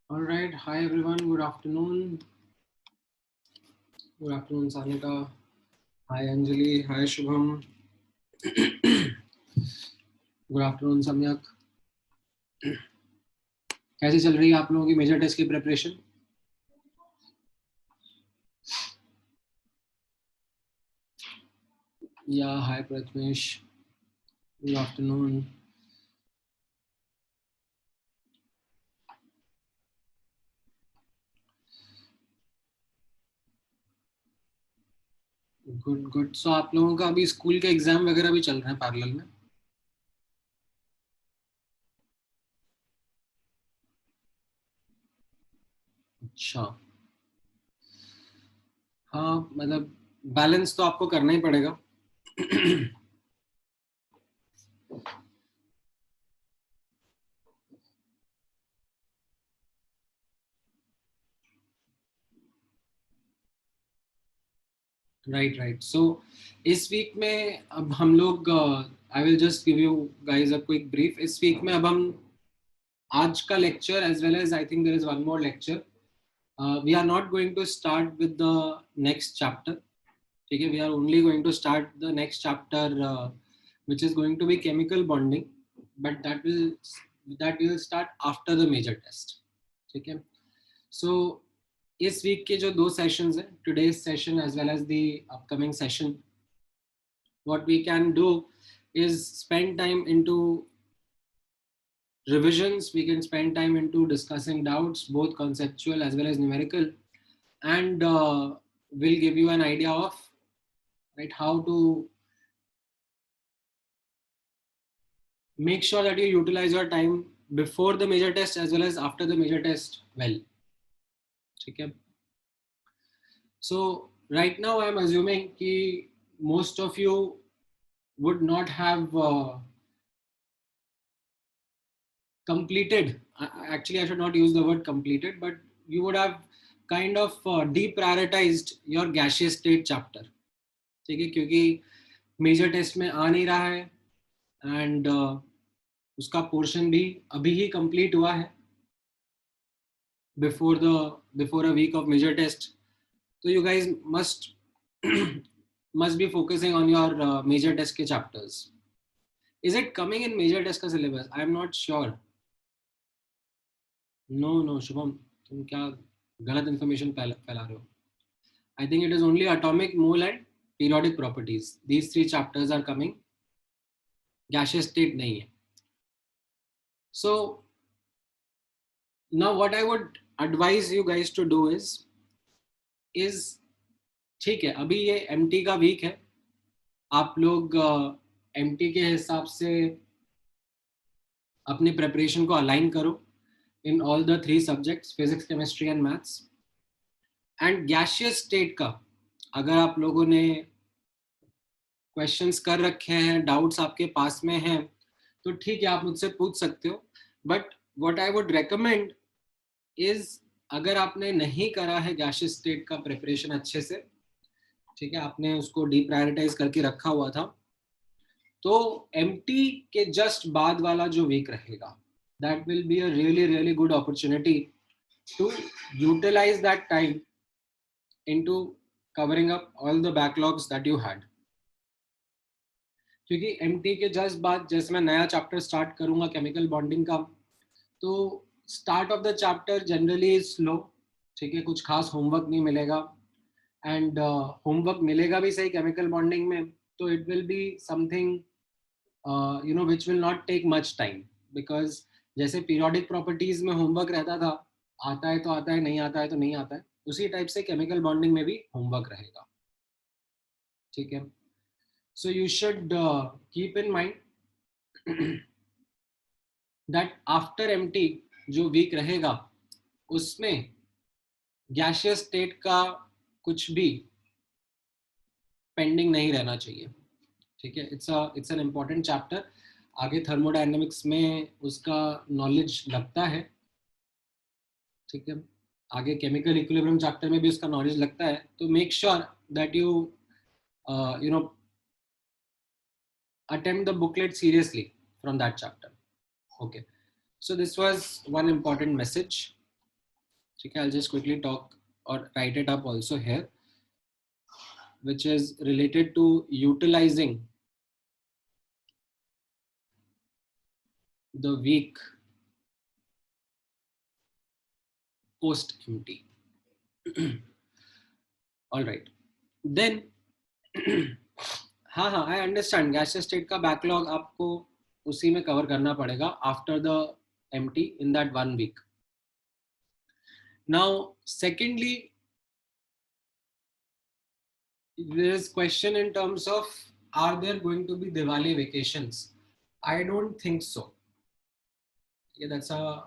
All right. Hi, everyone. Good afternoon. Good afternoon, Sanika. Hi, Anjali. Hi, Shubham. Good afternoon सम्यक. कैसी चल रही है आप लोगों की मेजर टेस्ट की प्रिपरेशन? या hi Prathamesh. Good afternoon. Good good. So आप लोगों का अभी स्कूल के एग्जाम वगैरह भी चल रहे हैं पैरेलल में? अच्छा. हाँ, मतलब बैलेंस तो आपको करना ही पड़ेगा. Right right. सो इस वीक में अब हम लोग, I will just give you guys a quick brief. इस वीक में अब हम आज का lecture as well as I think there is one more lecture. We are not going to start with the next chapter. ठीक है, we are only going to start the next chapter, which is going to be chemical bonding, but that will start after the major test. ठीक है. So इस week के जो दो sessions हैं, today's session as well as the upcoming session, what we can do is spend time into revisions. We can spend time into discussing doubts, both conceptual as well as numerical, and will give you an idea of right how to make sure that you utilize your time before the major test as well as after the major test well. Okay. So right now I'm assuming that most of you would not have completed. Actually, I should not use the word completed, but you would have kind of deprioritized your gaseous state chapter. ठीक है, क्योंकि major test में आ नहीं रहा है and उसका portion भी अभी ही कंप्लीट हुआ है before a week of major test. So you guys must must be focusing on your major test के chapters. Is it coming in major test का syllabus? I am not sure. No, Shubham, तुम क्या गलत information फैला रहे हो? I think it is only atomic, mole and periodic properties. These three chapters are coming. Gaseous state नहीं है. So now what I would advise you guys to do is ठीक है, अभी ये MT का वीक है. आप लोग MT के हिसाब से अपनी प्रिपरेशन को अलाइन करो in all the three subjects, physics, chemistry and maths. And gaseous state का अगर आप लोगों ने क्वेश्चंस कर रखे हैं, डाउट्स आपके पास में हैं, तो ठीक है, आप मुझसे पूछ सकते हो. But what I would recommend is, अगर आपने नहीं करा है गैशियस स्टेट का प्रिपरेशन अच्छे से, ठीक है, आपने उसको डीप्रायोरिटाइज करके रखा हुआ था, तो एमटी के जस्ट बाद वाला जो वीक रहेगा, that will be a really good opportunity to utilize that time into covering up all the backlogs that you had. क्योंकि एमटी के जस्ट बाद जैसे मैं नया चैप्टर स्टार्ट करूंगा केमिकल बॉन्डिंग का, तो start of the chapter generally is slow. ठीक है, कुछ खास होमवर्क नहीं मिलेगा, एंड होमवर्क मिलेगा भी सही केमिकल बॉन्डिंग में, तो it will be something which will not take much time, because जैसे पीरियोडिक प्रॉपर्टीज में होमवर्क रहता था, आता है तो आता है, नहीं आता है तो नहीं आता है, उसी टाइप से केमिकल बॉन्डिंग में भी होमवर्क रहेगा. ठीक है. So you should keep in mind that after MT जो वीक रहेगा, उसमें गैसियस स्टेट का कुछ भी पेंडिंग नहीं रहना चाहिए. ठीक है, इट्स एन इम्पॉर्टेंट चैप्टर. आगे थर्मोडायनेमिक्स में उसका नॉलेज लगता है. ठीक है, आगे केमिकल इक्विलिब्रियम चैप्टर में भी उसका नॉलेज लगता है. तो make sure that you know attempt the booklet seriously from that chapter. Okay, so this was one important message. ठीक है, I'll just quickly talk or write it up also here, which is related to utilizing the week post MT. All right, then हाँ हाँ, I understand gas state का backlog आपको उसी में cover करना पड़ेगा after the MT in that 1 week. Now secondly, there is question in terms of, are there going to be Diwali vacations? I don't think so. Yeah, that's a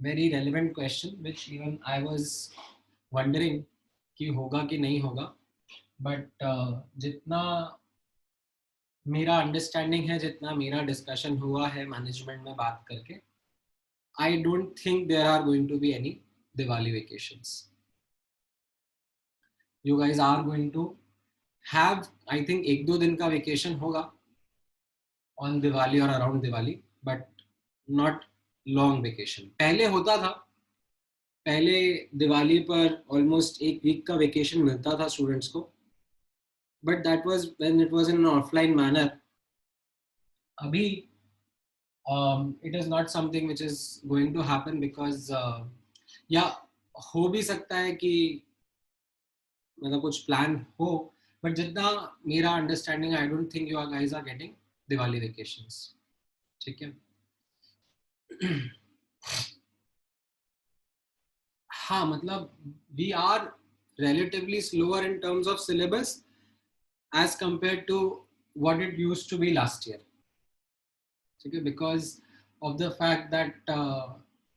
very relevant question which even I was wondering कि होगा कि नहीं होगा, but जितना मेरा understanding है, जितना मेरा डिस्कशन हुआ है मैनेजमेंट में बात करके, I don't think there are going to be any Diwali vacations. You guys are going to have, I think, 1-2 दिन का vacation होगा on Diwali or around Diwali, but not long vacation. पहले होता था, पहले दिवाली पर almost 1 week का vacation मिलता था students को, but that was when it was in an offline manner. अभी it is not something which is going to happen because या हो भी सकता है कि मतलब कुछ प्लान हो, बट जितना मेरा understanding, I don't think you guys are getting Diwali vacations. ठीक है. हाँ, मतलब we are relatively slower in terms of syllabus as compared to what it used to be last year. Okay, because of the fact that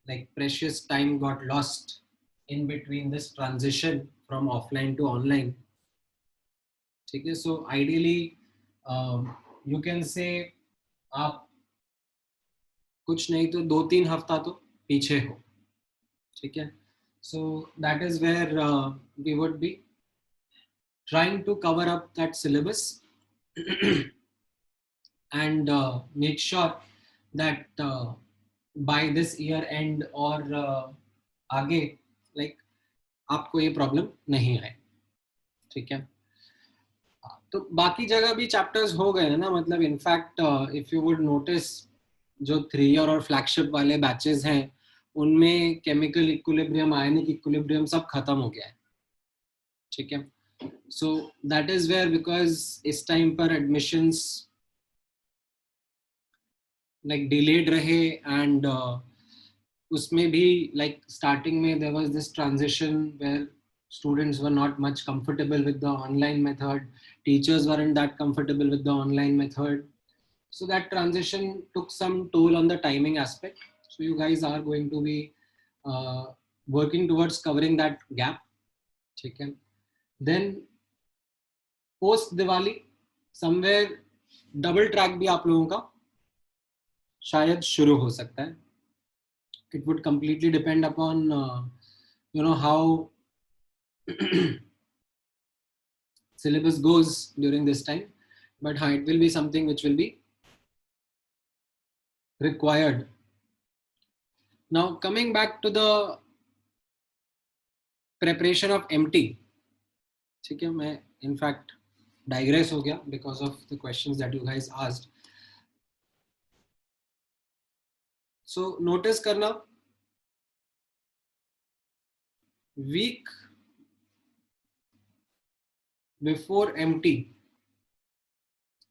like precious time got lost in between this transition from offline to online. Okay, so ideally you can say आप कुछ नहीं तो 2-3 हफ्ता तो पीछे हो. ठीक है. So that is where we would be trying to cover up that syllabus and make sure that by this year end or आगे like आपको ये प्रॉब्लम नहीं आए. ठीक है. तो बाकी जगह भी चैप्टर्स हो गए हैं ना, मतलब in fact if you would notice जो 3 ईयर और फ्लैगशिप वाले बैचेस हैं उनमें केमिकल इक्विलिब्रियम, आयनिक इक्विलिब्रियम सब खत्म हो गया है. ठीक है. So that is where, because इस टाइम पर एडमिशंस लाइक डिलेड रहे एंड उसमें भी लाइक स्टार्टिंग में there was this transition where students were not much comfortable with the online method, teachers weren't that comfortable with the online method, so that transition took some toll on the timing aspect. So you guys are going to be working towards covering that gap. Okay. Then post Diwali somewhere double track भी आप लोगों का शायद शुरू हो सकता है. It would completely depend upon you know how syllabus goes during this time, but it will be something which will be required. Now coming back to the preparation of MT. ठीक है, मैं in fact digress हो गया because of the questions that you guys asked. So notice करना, week before MT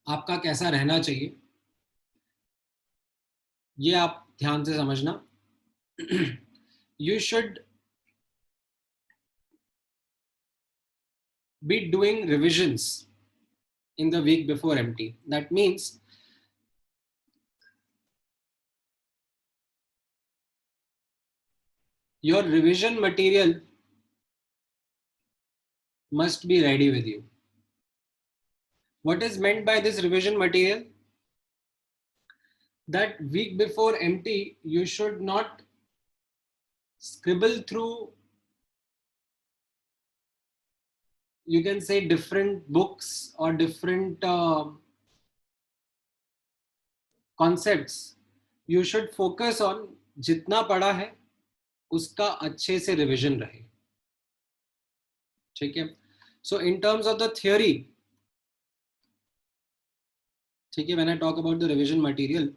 आपका कैसा रहना चाहिए, ये आप ध्यान से समझना. You should be doing revisions in the week before MT. That means your revision material must be ready with you. What is meant by this revision material? That week before MT, you should not scribble through, you can say, different books or different concepts. You should focus on jitna pada hai उसका अच्छे से revision रहे, ठीक है। So in terms of the theory, ठीक है, when I talk about the revision material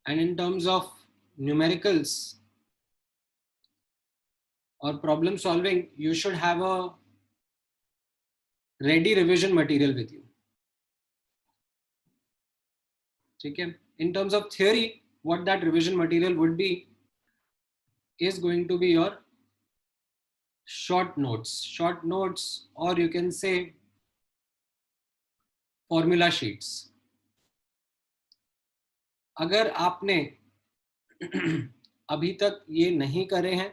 and in terms of numericals or problem solving, you should have a ready revision material with you, ठीक है। In terms of theory, what that revision material would be is going to be your short notes, or you can say formula sheets. अगर आपने अभी तक ये नहीं करे हैं,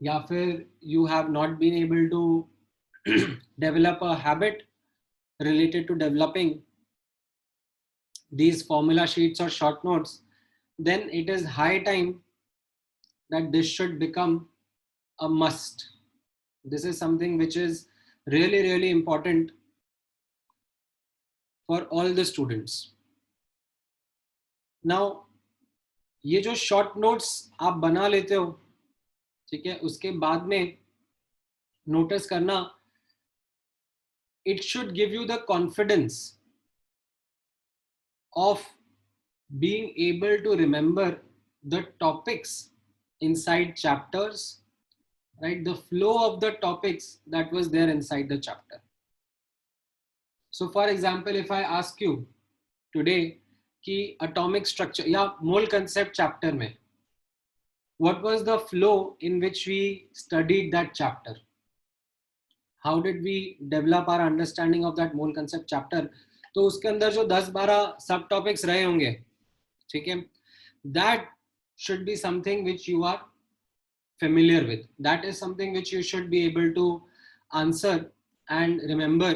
या फिर you have not been able to develop a habit related to developing these formula sheets or short notes, then it is high time that this should become a must. This is something which is really, really important for all the students. Now, ये जो short notes आप बना लेते हो, ठीक है, उसके बाद में notice करना, it should give you the confidence of being able to remember the topics inside chapters, right? The flow of the topics that was there inside the chapter. So for example, if I ask you today कि atomic structure या mole concept chapter में what was the flow in which we studied that chapter, how did we develop our understanding of that mole concept chapter, तो उसके अंदर जो 10-12 सब topics रहे होंगे, ठीक है, that should be something which you are familiar with, that is something which you should be able to answer and remember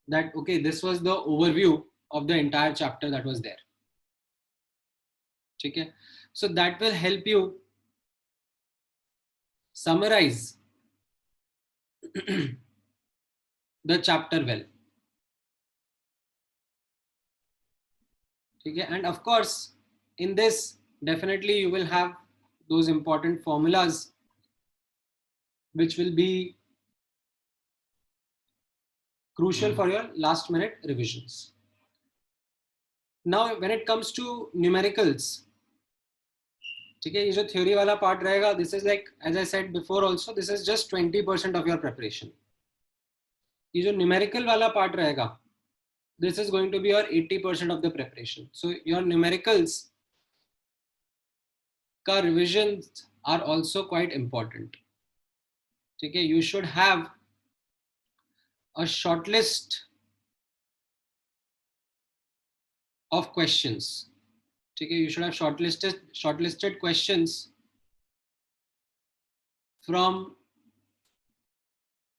that okay, this was the overview of the entire chapter that was there, ठीक है। So that will help you summarize the chapter well, ठीक है। And of course in this definitely you will have those important formulas which will be crucial for your last minute revisions. Now when it comes to numericals, ठीक है, ये जो theory वाला part रहेगा, this is like as I said before also, this is just 20% of your preparation. ये जो numerical वाला part रहेगा, this is going to be your 80% of the preparation. So your numericals का revisions are also quite important, ठीक है। You should have a short list of questions, ठीक है, you should have shortlisted questions from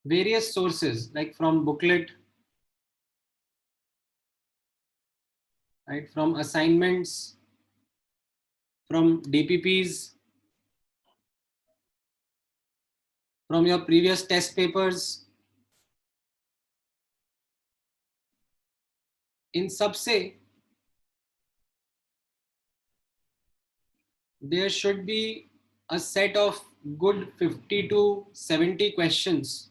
various sources, like from booklet, right, from assignments, from DPPs, from your previous test papers. In सबसे there should be a set of good 50 to 70 questions,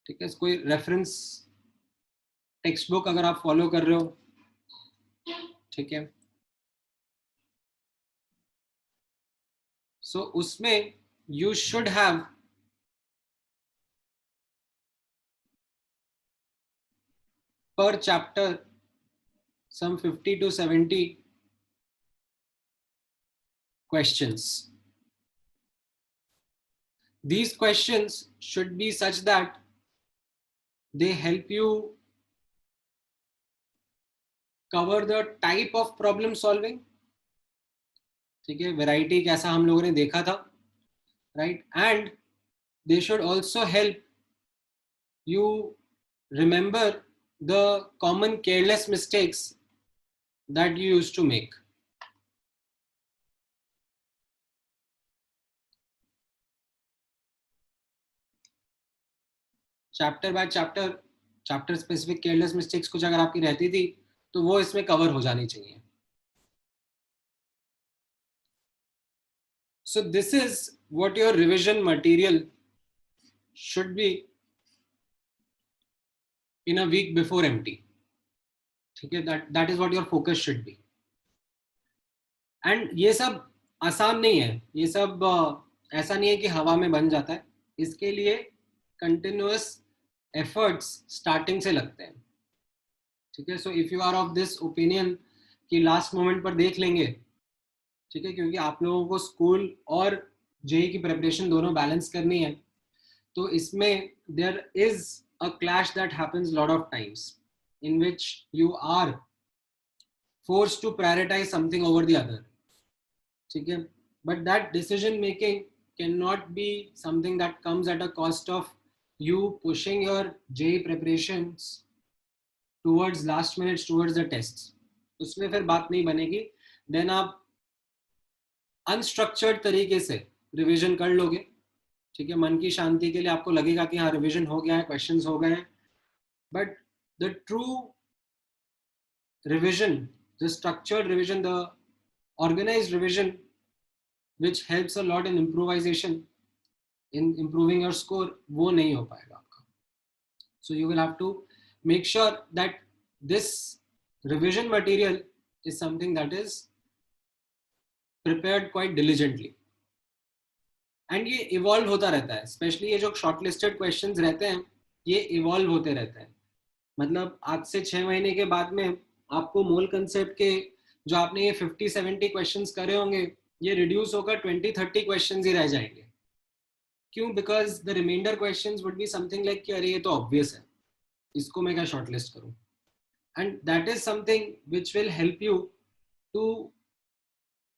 ठीक है। कोई reference text book अगर आप follow कर रहे हो, ठीक है, सो उसमें you should have per chapter some 50 to 70 questions. These questions should be such that they help you cover the type of problem solving, ठीक है, variety कैसा हम लोगों ने देखा था, right, and they should also help you remember the common careless mistakes that you used to make. Chapter by chapter specific careless mistakes कुछ अगर आपकी रहती थी तो वो इसमें कवर हो जानी चाहिए, So this is what your revision material should be in a week before MT. ठीक है, that is what your focus should be. And ये सब आसान नहीं है, ये सब ऐसा नहीं है कि हवा में बन जाता है. इसके लिए कंटिन्यूअस एफर्ट्स स्टार्टिंग से लगते हैं. ठीक है, so if you are of this opinion कि लास्ट मोमेंट पर देख लेंगे, ठीक है, क्योंकि आप लोगों को स्कूल और जेई की प्रिपरेशन दोनों बैलेंस करनी है, तो इसमें there is a clash that happens lot of times in which you are forced to prioritise something over the other. ठीक है, but that decision making can not be something that comes at a cost of you pushing your JEE preparations towards last minutes towards the tests. उसमें फिर बात नहीं बनेगी. Then आप unstructured तरीके से रिवीजन कर लोगे. ठीक है, मन की शांति के लिए आपको लगेगा कि हाँ रिवीजन हो गया है, क्वेश्चंस हो गए हैं, but the true revision, the structured revision, the organised revision which helps a lot in improvisation, in improving your score, वो नहीं हो पाएगा आपका. So you will have to make sure that this revision material is something that is prepared quite diligently. And ये evolve होता रहता है, especially ये जो shortlisted questions रहते हैं, ये evolve होते रहते हैं. मतलब आज से 6 महीने के बाद में आपको मोल कंसेप्ट के जो आपने ये 50-70 क्वेश्चंस करे होंगे, ये रिड्यूस होकर 20-30 क्वेश्चंस ही रह जाएंगे. क्यों? Because the reminder questions would be something like कि अरे ये तो ऑब्वियस है, इसको मैं क्या शॉर्टलिस्ट करूं. And that is something which will help you to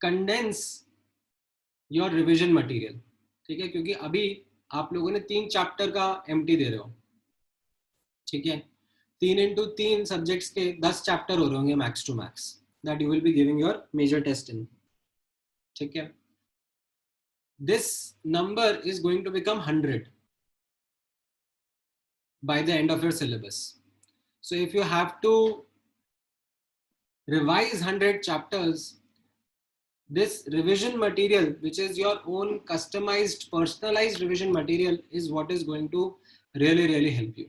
condense your revision material. ठीक है, क्योंकि अभी आप लोगों ने 3 चैप्टर का एमटी दे रहे हो. ठीक है, 3 into 3 सब्जेक्ट्स के 10 चैप्टर हो रहे होंगे max to max, that you will be giving your major test in. ठीक है, this number is going to become 100 by the end of your syllabus. So if you have to revise 100 chapters, this revision material, which is your own customized, personalized revision material, is what is going to really help you.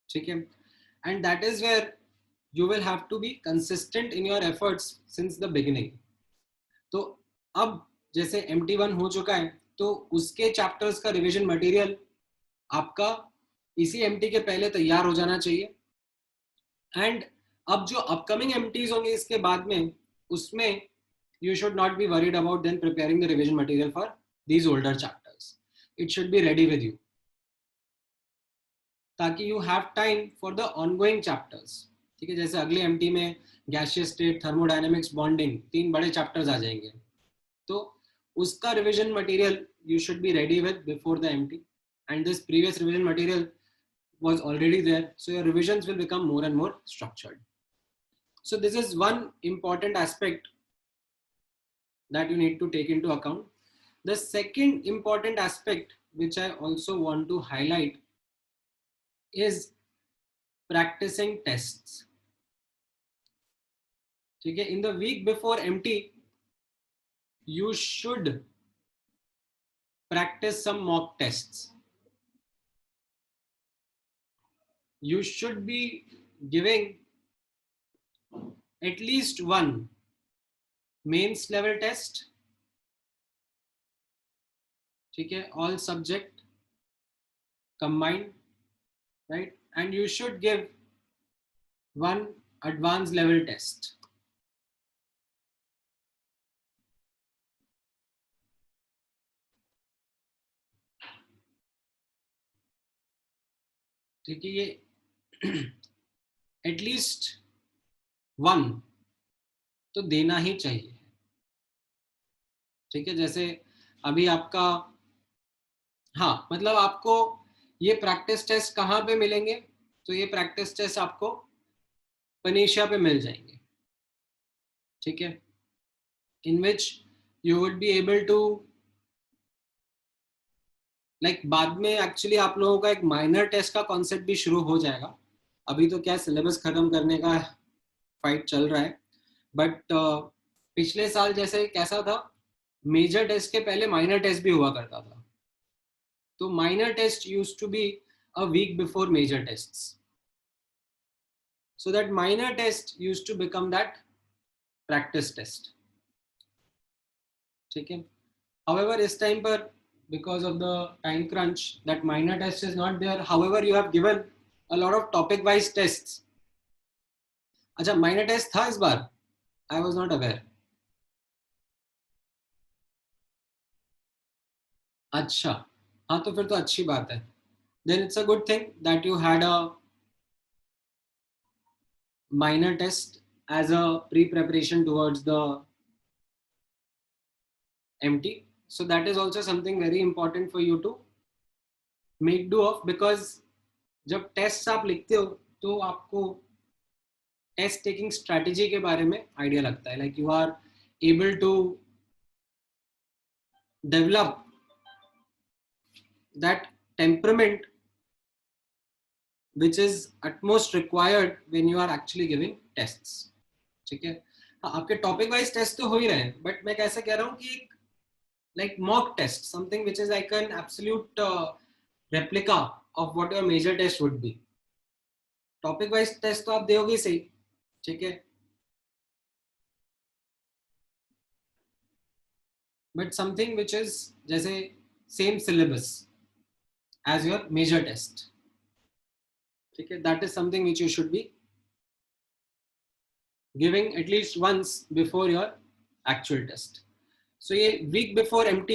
Okay? And that is where you will have to be consistent in your efforts since the beginning. तो अब जैसे MT1 हो चुका है, तो उसके chapters का revision material आपका इसी MT के पहले तैयार हो जाना चाहिए. एंड अब जो अपकमिंग MTs होंगे इसके बाद में, उसमें you should not be worried about then preparing the revision material for these older chapters. It should be ready with you, ताकि you have time for the ongoing chapters. ठीक है, जैसे अगले MT में गैसियस स्टेट, थर्मोडायनेमिक्स, बॉन्डिंग, 3 बड़े chapters आ जाएंगे, तो उसका revision material you should be ready with before the MT, and this previous revision material was already there, so your revisions will become more and more structured. So this is one important aspect that you need to take into account. The second important aspect which I also want to highlight is practicing tests. Okay, in the week before MT, you should practice some mock tests. You should be giving at least one mains level test. ठीक है, all subject combined, right? And you should give one advanced level test. ठीक है, ये at least 1 तो देना ही चाहिए. ठीक है, जैसे अभी आपका, हाँ मतलब आपको ये प्रैक्टिस टेस्ट कहाँ पे मिलेंगे? तो ये प्रैक्टिस टेस्ट आपको पनीशिया पे मिल जाएंगे. ठीक है, in which you would be able to बाद में एक्चुअली आप लोगों का एक माइनर टेस्ट का कॉन्सेप्ट भी शुरू हो जाएगा. अभी तो क्या सिलेबस खत्म करने का फाइट चल रहा है, बट पिछले साल जैसे कैसा था मेजर टेस्ट के पहले माइनर टेस्ट भी हुआ करता था. तो minor test used to be a week before major tests, so that minor test used to become that practice test. ठीक है. However, इस टाइम पर because of the time crunch, that minor test is not there. However, you have given a lot of topic wise tests. अच्छा, minor test था इस बार? I was not aware. अच्छा, हाँ तो फिर तो अच्छी बात है. Then it's a good thing that you had a minor test as a pre-preparation towards the MT. So that is also something very important for you to make do of, because जब test आप लिखते हो तो आपको test taking strategy के बारे में idea लगता है. Like you are able to develop that temperament which is utmost required when you are actually giving tests. ठीक है. हाँ, आपके टॉपिक वाइज टेस्ट तो हो ही रहे हैं, बट मैं कैसे कह रहा हूँ कि like mock test, something which is like an absolute replica of what your major test would be. Topic wise test तो आप दोगे सही. ठीक है. बट समथिंग विच इज जैसे same syllabus as your major test. ठीक है. That is something which you should be giving at least once before your actual test. So ये week before MT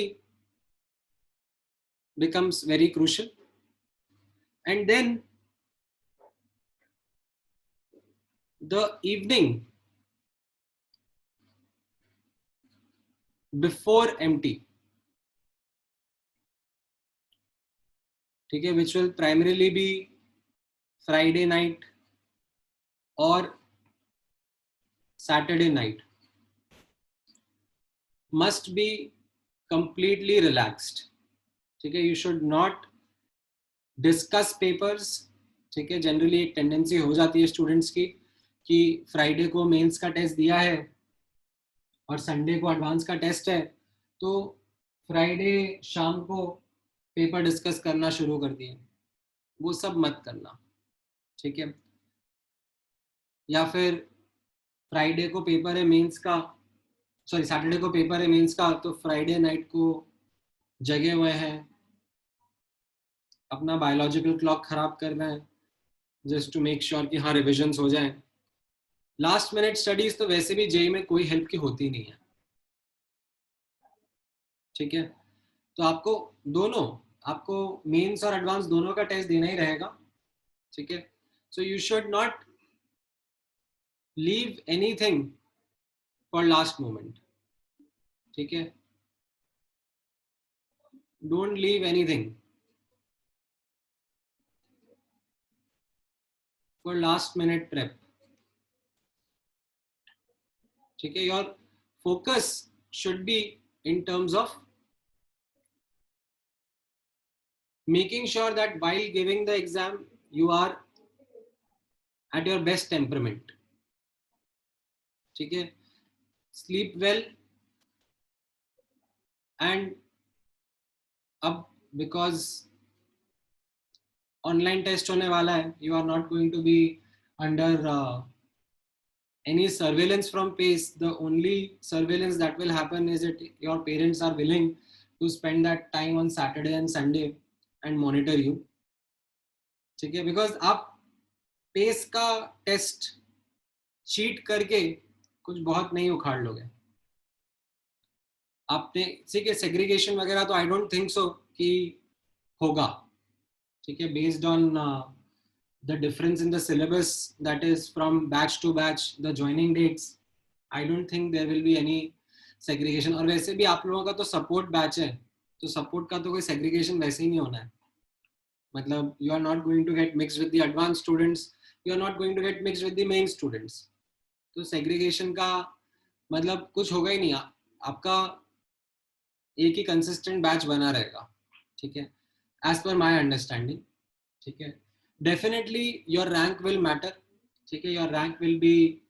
becomes very crucial. And then the evening before MT, ठीक है, which will primarily be Friday night or Saturday night, must be completely relaxed. ठीक है. You should not discuss papers. ठीक है. Generally एक tendency हो जाती है स्टूडेंट्स की कि फ्राइडे को मेंस का टेस्ट दिया है और संडे को एडवांस का टेस्ट है, तो फ्राइडे शाम को पेपर डिस्कस करना शुरू कर दिए. वो सब मत करना. ठीक है. या फिर फ्राइडे को पेपर है मेंस का, सॉरी सैटरडे को पेपर है मेंस का, तो फ्राइडे नाइट को जगे हुए हैं, अपना बायोलॉजिकल क्लॉक खराब कर रहे हैं जस्ट टू मेक श्योर कि हाँ रिविजन्स हो जाएं. लास्ट मिनट स्टडीज तो वैसे भी जेई में कोई हेल्प की होती नहीं है. ठीक है. तो आपको दोनों, आपको मेंस और एडवांस दोनों का टेस्ट देना ही रहेगा. ठीक है. So you should not leave anything for last moment. ठीक है. Don't leave anything for last minute prep. ठीक है. Your focus should be in terms of making sure that while giving the exam you are at your best temperament. ठीक है. Sleep well. And अब because online test होने वाला है, you are not going to be under any surveillance from PACE. The only surveillance that will happen is that your parents are willing to spend that time on Saturday and Sunday and monitor you. ठीक है. Because आप pace का test cheat करके कुछ बहुत नहीं उखाड़ लोगे. आपने ठीक है सेग्रीगेशन वगैरह तो आई डोंट थिंक सो कि होगा. ठीक है. Based on the difference in the syllabus that is from batch to batch, the joining dates, I don't think there will be any segregation. और वैसे भी आप लोगों का तो सपोर्ट बैच है, तो सपोर्ट का तो कोई segregation वैसे ही नहीं होना है. मतलब you are not going to get mixed with the advanced students, you are not going to get mixed with the main students. तो segregation का मतलब कुछ होगा ही नहीं. आपका एक ही consistent बैच बना रहेगा. ठीक है. As per my understanding. ठीक है. Definitely your rank will matter. ठीक है. Your rank will be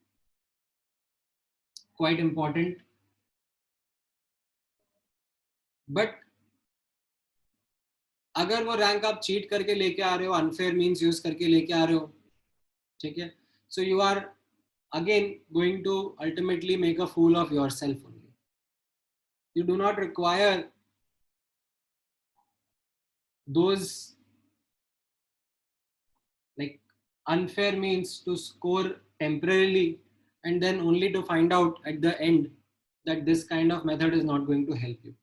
quite important. But अगर वो रैंक आप चीट करके लेके आ रहे हो, अनफेयर मीन्स यूज करके लेके आ रहे हो, ठीक है, so you are again going to ultimately make a fool of yourself only. You do not require those like unfair means to score temporarily and then only to find out at the end that this kind of method is not going to help you.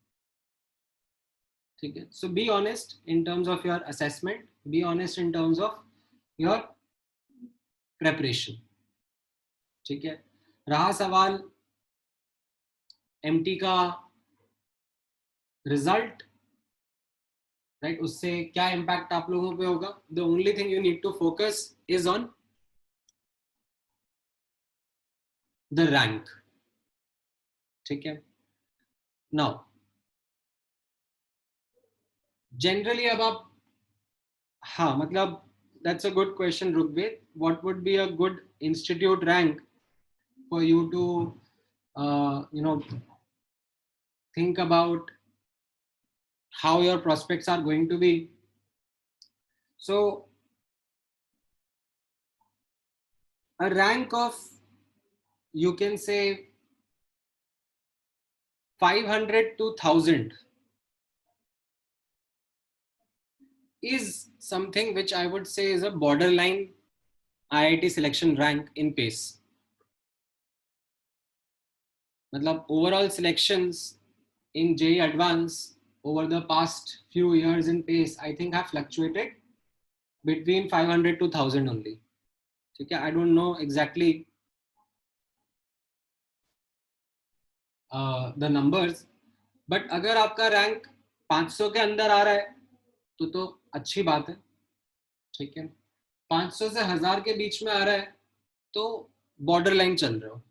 ठीक है, so be honest in terms of your assessment, be honest in terms of your preparation. ठीक है, रहा सवाल MT का result, right, उससे क्या impact आप लोगों पे होगा. The only thing you need to focus is on the rank. ठीक है, नाउ जनरली अब आप, हाँ मतलब that's a good question, Rugved. What would be a good institute rank for you to think about how your prospects are going to be? So a rank of, you can say, 500 to 1000 is something which I would say is a borderline IIT selection rank in PACE. मतलब overall selections in JEE Advanced over the past few years in PACE, I think have fluctuated between 500 to 1000 only. ठीक है, I don't know exactly the numbers, but अगर आपका rank 500 के अंदर आ रहा है तो अच्छी बात है. ठीक है, 500 से 1000 के बीच में आ रहा है तो बॉर्डर लाइन चल रहे हो.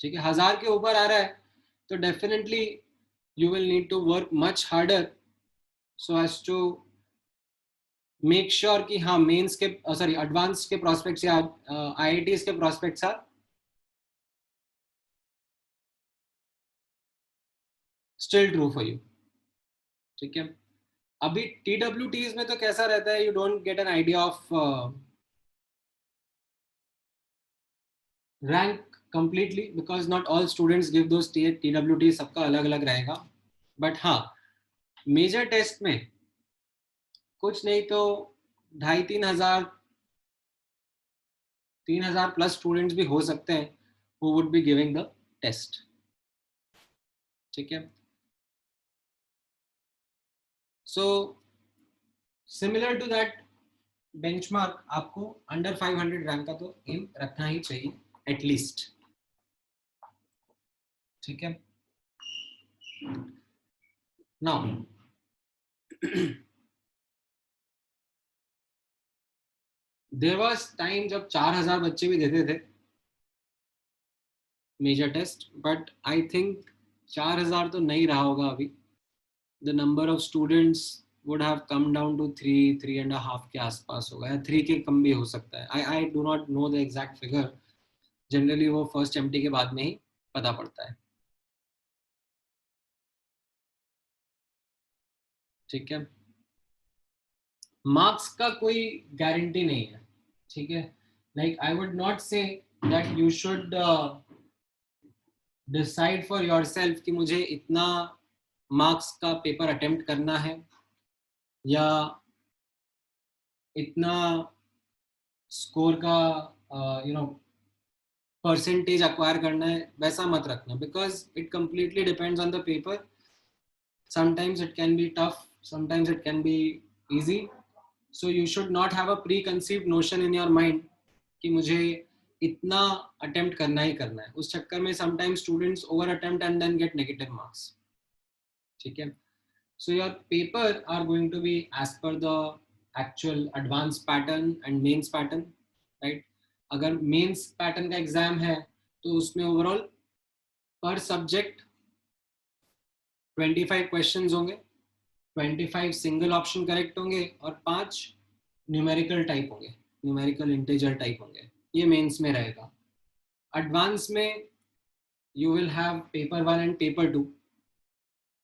ठीक है, 1000 के ऊपर आ रहा है तो definitely you will need to work much harder so as to make sure कि हाँ मेंस के सॉरी एडवांस के प्रोस्पेक्ट्स या आईआईटीज के prospects are still true for you. ठीक है, अभी TWTs में तो कैसा रहता है, you don't get an idea of rank completely because not all students give those TWT, सबका अलग अलग रहेगा. बट हाँ, मेजर टेस्ट में कुछ नहीं तो 2500-3000 प्लस स्टूडेंट्स भी हो सकते हैं who would be giving the test. ठीक है, so similar to that benchmark आपको अंडर 500 रैंक का तो एम रखना ही चाहिए एटलीस्ट. ठीक है, नाउ देयर वाज टाइम जब 4000 बच्चे भी देते थे major test, but I think 4000 तो नहीं रहा होगा अभी. The number of students would have come down to 3.5 के आसपास होगा, या 3 के कम भी हो सकता है. I do not know the exact figure. Generally वो फर्स्ट एमटी के बाद में ही पता पड़ता है. ठीक है, मार्क्स का कोई गारंटी नहीं है. ठीक है, like I would not say that you should decide for yourself कि मुझे इतना मार्क्स का पेपर अटेम्प्ट करना है या इतना स्कोर का परसेंटेज अक्वायर करना है. वैसा मत रखना because it completely depends on the paper. Sometimes it can be tough, sometimes it can be easy. So you should not have a pre conceived notion in your mind कि मुझे इतना attempt करना ही करना है. उस चक्कर में sometimes students over attempt and then get negative marks. ठीक है, so your paper are going to be as per the actual advanced pattern and mains pattern, right? अगर मेंस पैटर्न का एग्जाम है तो उसमें ओवरऑल पर सब्जेक्ट 25 क्वेश्चंस होंगे, 25 single option correct होंगे और 5 न्यूमेरिकल टाइप होंगे, न्यूमेरिकल इंटीजर टाइप होंगे. ये मेंस में रहेगा. एडवांस में you will have paper 1 and paper 2,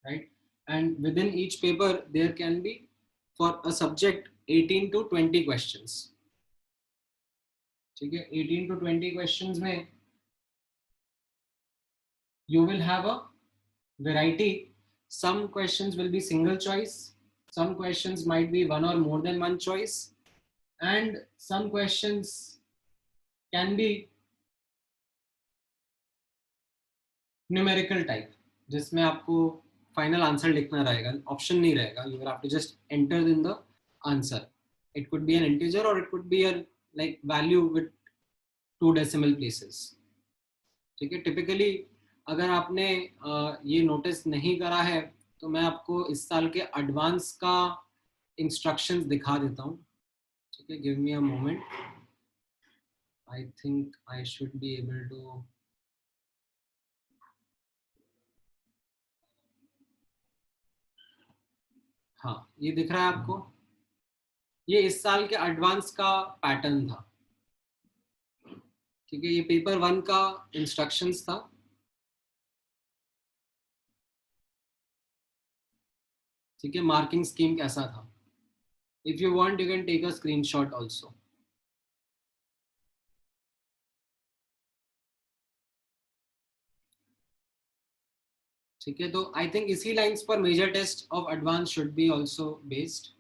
right? and within each paper there can be for a subject 18 to 20 questions. ठीक है, 18 to 20 questions में you will have a variety. Some questions will be single choice, some questions might be one or more than one choice, and some questions can be numerical type, जिसमें आपको final answer लिखना रहेगा, option नहीं रहेगा. You will have to just enter in the answer. It could be an integer or it could be a like value with 2 decimal places. ठीक है, typically अगर आपने ये नोटिस नहीं करा है तो मैं आपको इस साल के एडवांस का इंस्ट्रक्शंस दिखा देता हूँ. ठीक है, give me a moment. I think I should be able to. हाँ, ये दिख रहा है आपको. ये इस साल के एडवांस का पैटर्न था. ठीक है, ये पेपर 1 का इंस्ट्रक्शंस था. ठीक है, मार्किंग स्कीम कैसा था. If you want you can take a screenshot also. ठीक है, तो आई थिंक इसी लाइंस पर major test of advance should be also based.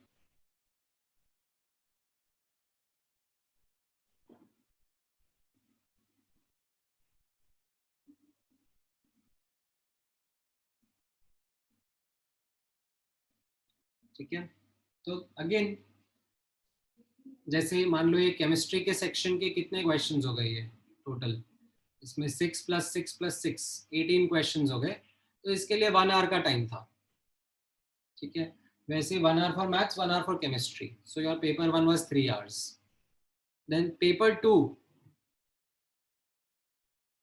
ठीक है, तो अगेन जैसे मान लो ये केमिस्ट्री के सेक्शन के कितने क्वेश्चंस हो गए ये टोटल, इसमें 6 + 6 + 6 18 क्वेश्चंस हो गए. तो इसके लिए 1 आवर का टाइम था. ठीक है, वैसे 1 hour for maths, 1 hour for chemistry. So your paper 1 was 3 hours. Then paper 2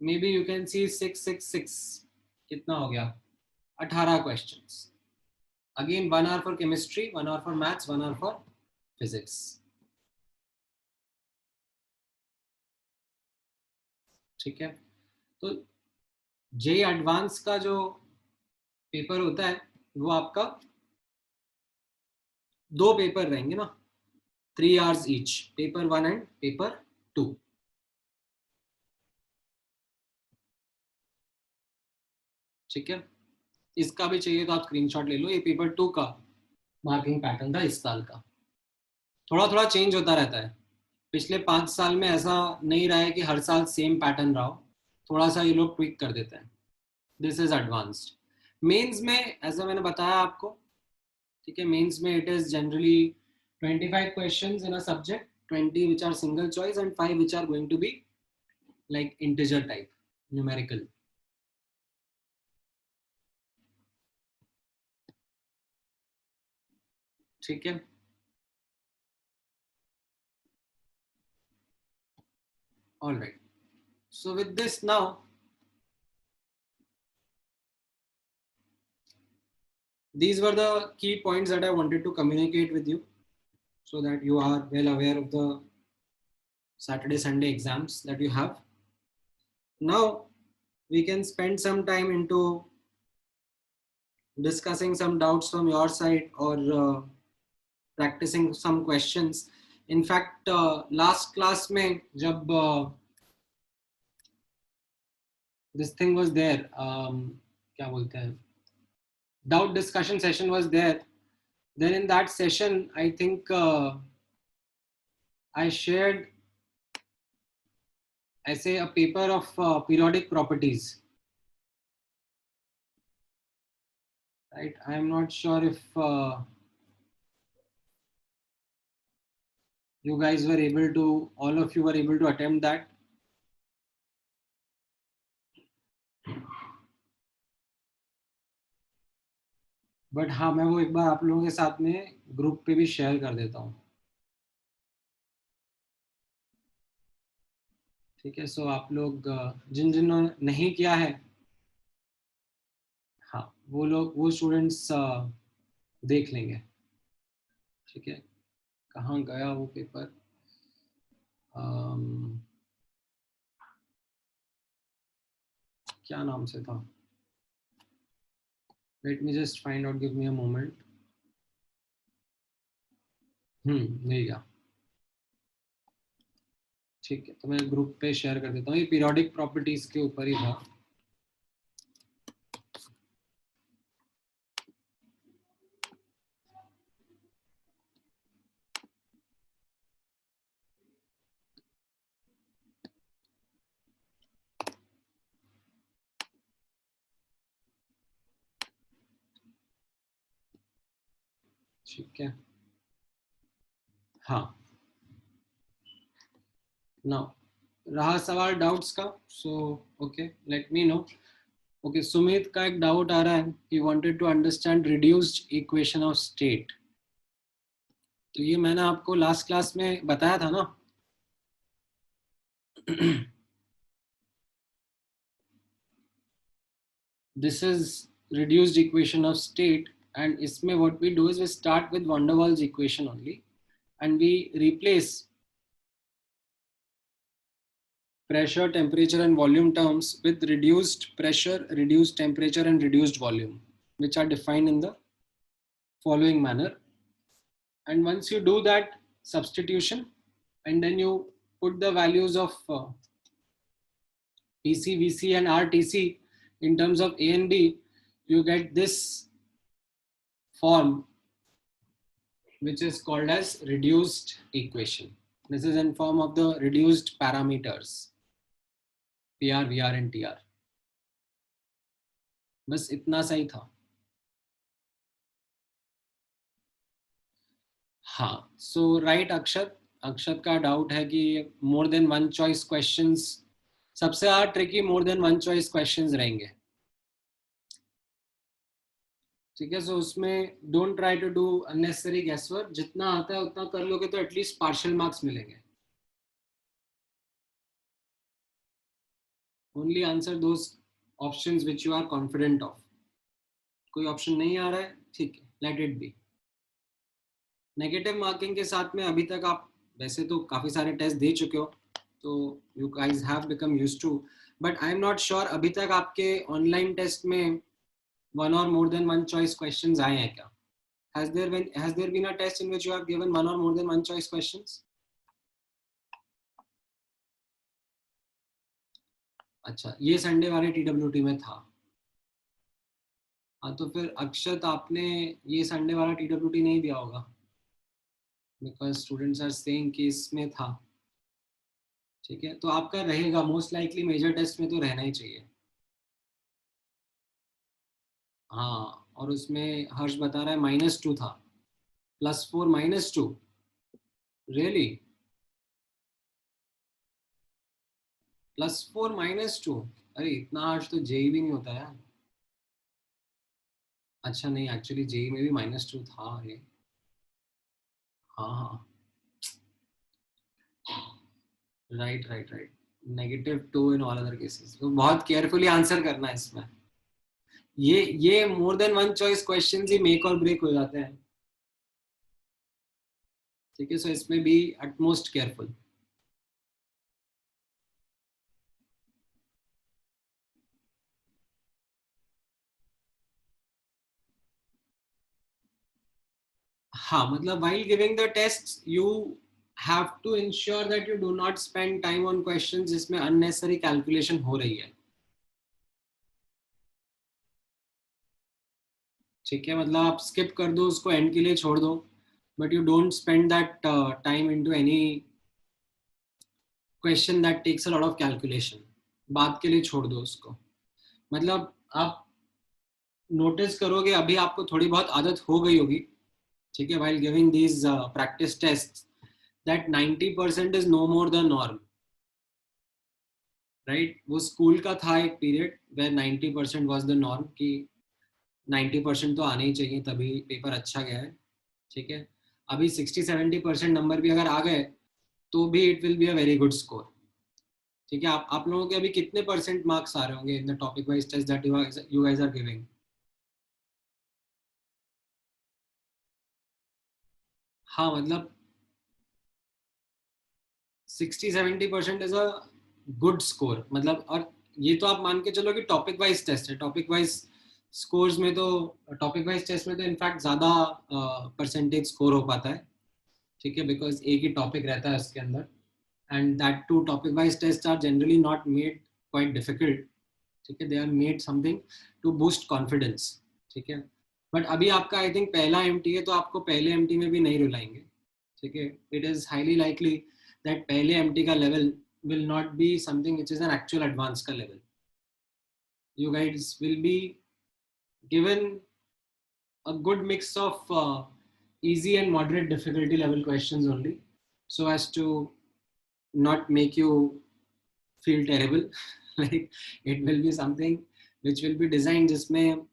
maybe you can see 6 6 6 कितना हो गया, 18 questions. Again 1 hour for chemistry, 1 hour for maths, 1 hour for physics. ठीक है, तो जे एडवांस का जो पेपर होता है वो आपका 2 पेपर रहेंगे ना, 3 hours each, paper 1 and paper 2. ठीक है, इसका भी चाहिए तो आप स्क्रीनशॉट ले लो. ये पेपर 2 का मार्किंग पैटर्न था इस साल का. थोड़ा थोड़ा चेंज होता रहता है. पिछले 5 साल में ऐसा नहीं रहा है कि हर साल सेम पैटर्न रहा हो. थोड़ा सा ये लोग ट्विक कर देते हैं. This is advanced. मेंस में ऐसा मैंने बताया आपको. ठीक है, मेंस में it is generally 25 questions in a subject, 20 which are single choice and 5 which are going to be like integer type, numerical. ठीक है, all right. So with this now, these were the key points that I wanted to communicate with you so that you are well aware of the Saturday Sunday exams that you have. Now we can spend some time into discussing some doubts from your side or practicing some questions. In fact, last class में जब this thing was there, क्या बोलते हैं, doubt discussion session was there. Then in that session, I think I shared ऐसे a paper of periodic properties. Right, I am not sure if you guys were able to, all of you were able to attempt that. But हाँ, मैं वो एक बार आप लोगों के साथ में ग्रुप पे भी शेयर कर देता हूँ. ठीक है, सो आप लोग जिन जिन्होंने नहीं किया है, हाँ वो लोग, वो स्टूडेंट्स देख लेंगे. ठीक है, कहाँ गया वो पेपर. क्या नाम से था, let me just find out, give me a moment. मिल गया. ठीक है, तो मैं ग्रुप पे शेयर कर देता हूँ. ये पीरियोडिक प्रॉपर्टीज के ऊपर ही था. ठीक है. हाँ. नाउ रहा सवाल डाउट्स का. So okay, let me know. Okay, Sumit का एक डाउट आ रहा है. He wanted to understand reduced equation of state. तो ये मैंने आपको लास्ट क्लास में बताया था ना. This is reduced equation of state, and इसमें what we do is we start with van der Waals equation only, and we replace pressure, temperature and volume terms with reduced pressure, reduced temperature and reduced volume, which are defined in the following manner. And once you do that substitution and then you put the values of PC, VC and RTC in terms of A and B, you get this form which is called as reduced equation. This is in form of the reduced parameters PR, VR and TR. बस इतना सही था. हाँ, सो right अक्षत. अक्षत का doubt है कि more than one choice questions सबसे ज्यादा tricky more than one choice questions रहेंगे. ठीक है, सो उसमें don't try to do unnecessary guesswork. जितना आता है उतना कर लोगे तो एटलीस्ट पार्शियल मार्क्स मिलेंगे. Only answer those options which you are confident of. कोई ऑप्शन नहीं आ रहा है, ठीक है, let it be. Negative marking के साथ में अभी तक आप वैसे तो काफ़ी सारे टेस्ट दे चुके हो, तो you guys have become used to. But I am not sure अभी तक आपके ऑनलाइन टेस्ट में वन और more than one choice questions आए हैं क्या? has there been a test in which you have given one or more than one choice questions? अच्छा, ये संडे वाले TWT में था. हाँ, तो फिर अक्षत आपने ये संडे वाला TWT नहीं दिया होगा, बिकॉज स्टूडेंट्स आर सेइंग कि इसमें था. ठीक है, तो आपका रहेगा मोस्ट लाइकली मेजर टेस्ट में तो रहना ही चाहिए. हाँ, और उसमें हर्ष बता रहा है -2 था. +4 -2. रियली? +4 -2? अरे इतना हर्ष तो जेई भी नहीं होता यार. अच्छा नहीं, एक्चुअली जेई में भी -2 था. अरे हाँ हाँ, right right right. -2 in all other cases. तो बहुत केयरफुली आंसर करना है इसमें. ये more than one choice question ही मेक और ब्रेक हो जाते हैं. ठीक है, सो इसमें भी अटमोस्ट केयरफुल. हाँ, मतलब while giving the tests you have to ensure that you do not spend time on questions जिसमें unnecessary calculation हो रही है. ठीक है, मतलब आप skip कर दो उसको, end के लिए छोड़ दो, but you don't spend that time into any question that takes a lot of calculation. बाद के लिए छोड़ दो उसको. मतलब आप नोटिस करोगे अभी आपको थोड़ी बहुत आदत हो गई होगी. ठीक है, while giving these practice tests that 90% is no more than norm. Right, वो स्कूल का था एक period where 90% was the norm कि 90% तो आने ही चाहिए तभी पेपर अच्छा गया है. ठीक है, अभी 60-70% नंबर भी अगर आ गए तो भी it will be a very good score. ठीक है, आप लोगों के अभी कितने परसेंट मार्क्स आ रहे होंगे in the topic wise test that you guys are giving? हाँ, मतलब 60-70% इज अ गुड स्कोर. मतलब और ये तो आप मान के चलो कि टॉपिक वाइज टेस्ट है. टॉपिक वाइज स्कोर्स में तो टॉपिक वाइज टेस्ट में तो इनफैक्ट ज़्यादा परसेंटेज स्कोर हो पाता है, ठीक है, बिकॉज एक ही टॉपिक रहता है उसके अंदर, and that too topic wise test are generally not made quite difficult, ठीक है, they are made something to boost confidence, ठीक है। बट अभी आपका आई थिंक पहला एमटी है, तो आपको पहले एमटी में भी नहीं रुलाएंगे, ठीक है। It is highly likely that पहले एमटी का level will not be something which is an actual advanced का level. You guys will be given a good mix of easy and moderate difficulty level questions only, so as to not make you feel terrible. Like it will be something which will be designed जिसमें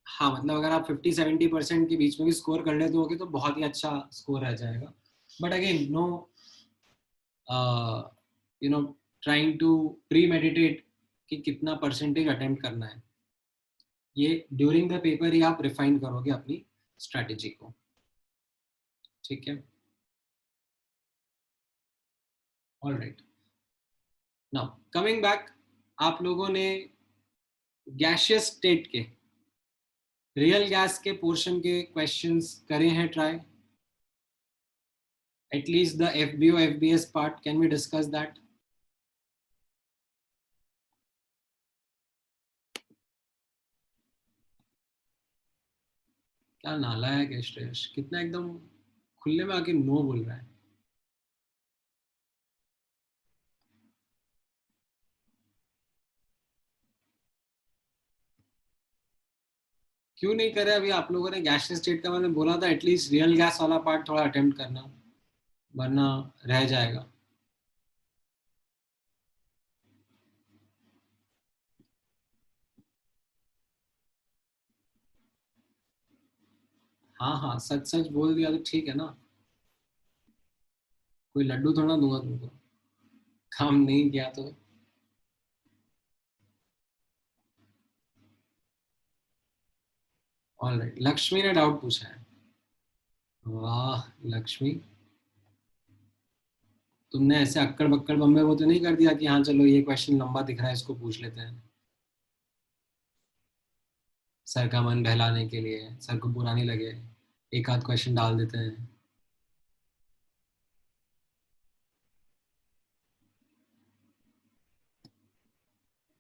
हाँ मतलब अगर आप 50-70% के बीच में भी score कर लेते होगे तो बहुत ही अच्छा स्कोर आ जाएगा। But again no you know trying to premeditate कि कितना परसेंटेज अटेम्प्ट करना है, ये ड्यूरिंग द पेपर ही आप रिफाइन करोगे अपनी स्ट्रैटेजी को, ठीक है। ऑलराइट, नाउ कमिंग बैक, आप लोगों ने गैसियस स्टेट के रियल गैस के पोर्शन के क्वेश्चंस करे हैं try, at least the FBO FBS part, can we discuss that? क्या नालायक है श्रेयस, कितना एकदम खुले में आके नो बोल रहा है। क्यों नहीं करे अभी आप लोगों ने गैसियस स्टेट का? मैंने बोला था एटलीस्ट रियल गैस वाला पार्ट थोड़ा अटेम्प्ट करना, वरना रह जाएगा। हाँ हाँ, सच सच बोल दिया तो ठीक है ना, कोई लड्डू थोड़ा दूंगा तुमको, काम नहीं किया तो। ऑलराइट, लक्ष्मी ने डाउट पूछा है। वाह लक्ष्मी, तुमने ऐसे अक्कड़ बक्कड़ बम्बे वो तो नहीं कर दिया कि हाँ चलो ये क्वेश्चन लंबा दिख रहा है इसको पूछ लेते हैं, सर का मन बहलाने के लिए, सर को बुरा नहीं लगे, एक आध क्वेश्चन डाल देते हैं।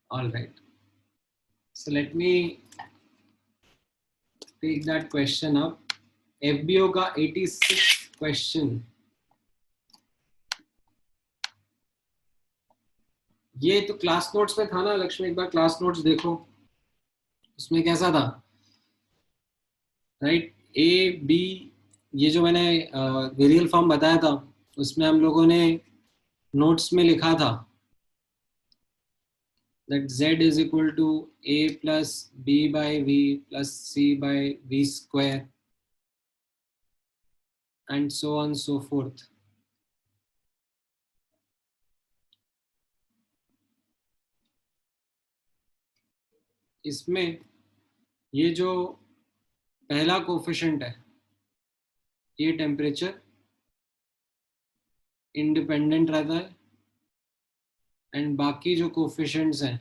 Alright, so let me take that question up. FBO का 86 क्वेश्चन, ये तो क्लास नोट्स में था ना लक्ष्मी, एक बार क्लास नोट्स देखो, उसमें कैसा था, राइट? ए बी, ये जो मैंने वेरियल फॉर्म बताया था उसमें हम लोगों ने नोट्स में लिखा था that z is equal to a plus b by v plus c by v square and so on so forth. इसमें ये जो पहला कोफिशिएंट है ये टेम्परेचर इंडिपेंडेंट रहता है, एंड बाकी जो कोफिशिएंट्स हैं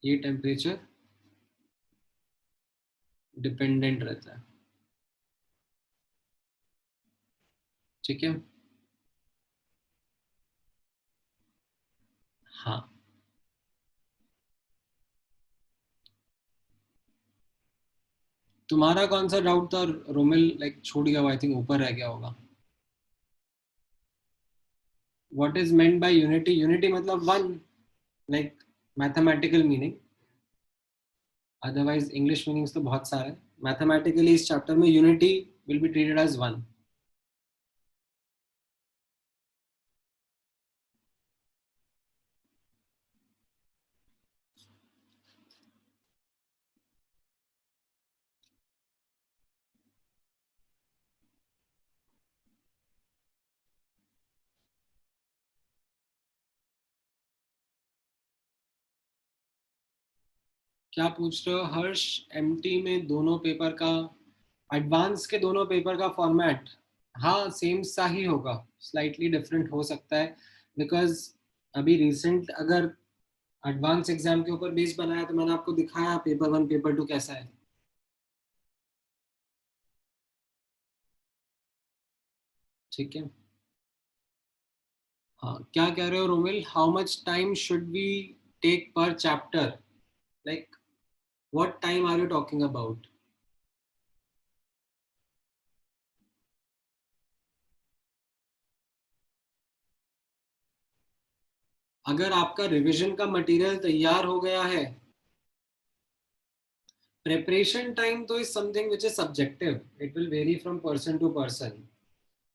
ये टेम्परेचर डिपेंडेंट रहता है, ठीक है। हाँ, तुम्हारा कौन सा डाउट था रोमिल? लाइक छूट गया, आई थिंक ऊपर रह गया होगा। What is meant by unity? Unity मतलब one, like mathematical meaning, otherwise English meanings तो बहुत सारे। मैथमेटिकली इस चैप्टर में unity will be treated as one. क्या पूछ रहे हो हर्ष? एमटी में दोनों पेपर का, एडवांस के दोनों पेपर का फॉर्मेट हाँ सेम सा ही होगा, स्लाइटली डिफरेंट हो सकता है, बिकॉज अभी रिसेंट अगर एडवांस एग्जाम के ऊपर बेस बनाया, तो मैंने आपको दिखाया पेपर 1 पेपर 2 कैसा है। ठीक है, हाँ क्या कह रहे हो Romil, how much time should we take पर chapter, like what time are you talking about? अगर आपका रिवीजन का मटेरियल तैयार हो गया है, preparation time though is something which is subjective. It will vary from person to person.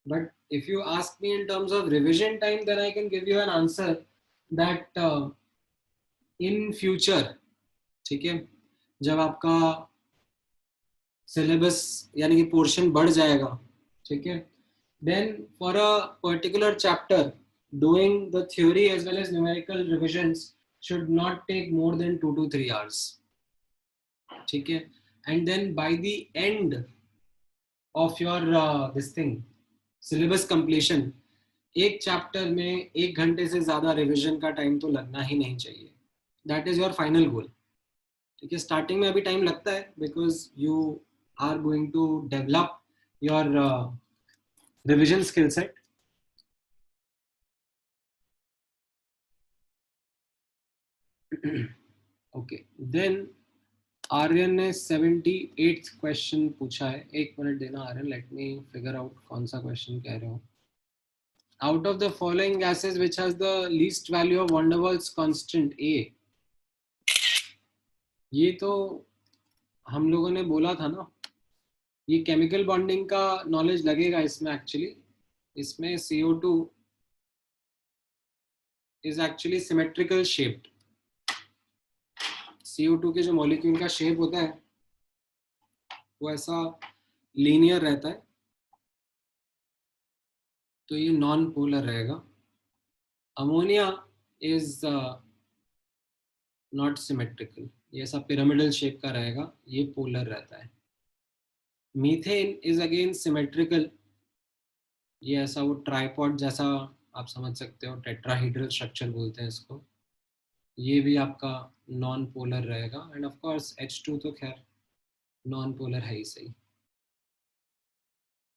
But if you ask me in terms of revision time, then I can give you an answer that in future, ठीक है, जब आपका syllabus यानी कि portion बढ़ जाएगा, ठीक है, then for a particular chapter, doing the theory as well as numerical revisions should not take more than 2 to 3 hours. ठीक है, and then by the end of your this thing syllabus completion, एक chapter में 1 घंटे से ज्यादा revision का time तो लगना ही नहीं चाहिए. That is your final goal. ठीक है, स्टार्टिंग में अभी टाइम लगता है because you are going to develop your revision skill set. Okay, then Aryan ने 78th क्वेश्चन पूछा है. 1 मिनट देना Aryan, let me figure out कौन सा क्वेश्चन कह रहे हो. Out of the following gases, which has the least value of van der Waals constant A? ये तो हम लोगों ने बोला था ना, ये केमिकल बॉन्डिंग का नॉलेज लगेगा इसमें. एक्चुअली इसमें CO2 is actually symmetrical shaped. CO2 के जो मॉलिक्यूल का शेप होता है वो ऐसा लीनियर रहता है, तो ये नॉन पोलर रहेगा. अमोनिया इज नॉट सिमेट्रिकल, ये ऐसा पिरामिडल शेप का रहेगा, ये पोलर रहता है. मीथेन इज अगेन सिमेट्रिकल, ये ऐसा वो ट्राइपॉड जैसा, आप समझ सकते हो, टेट्राहीड्रल स्ट्रक्चर बोलते हैं इसको. ये भी आपका नॉन पोलर रहेगा. एंड ऑफ कोर्स H2 तो खैर नॉन पोलर है ही सही.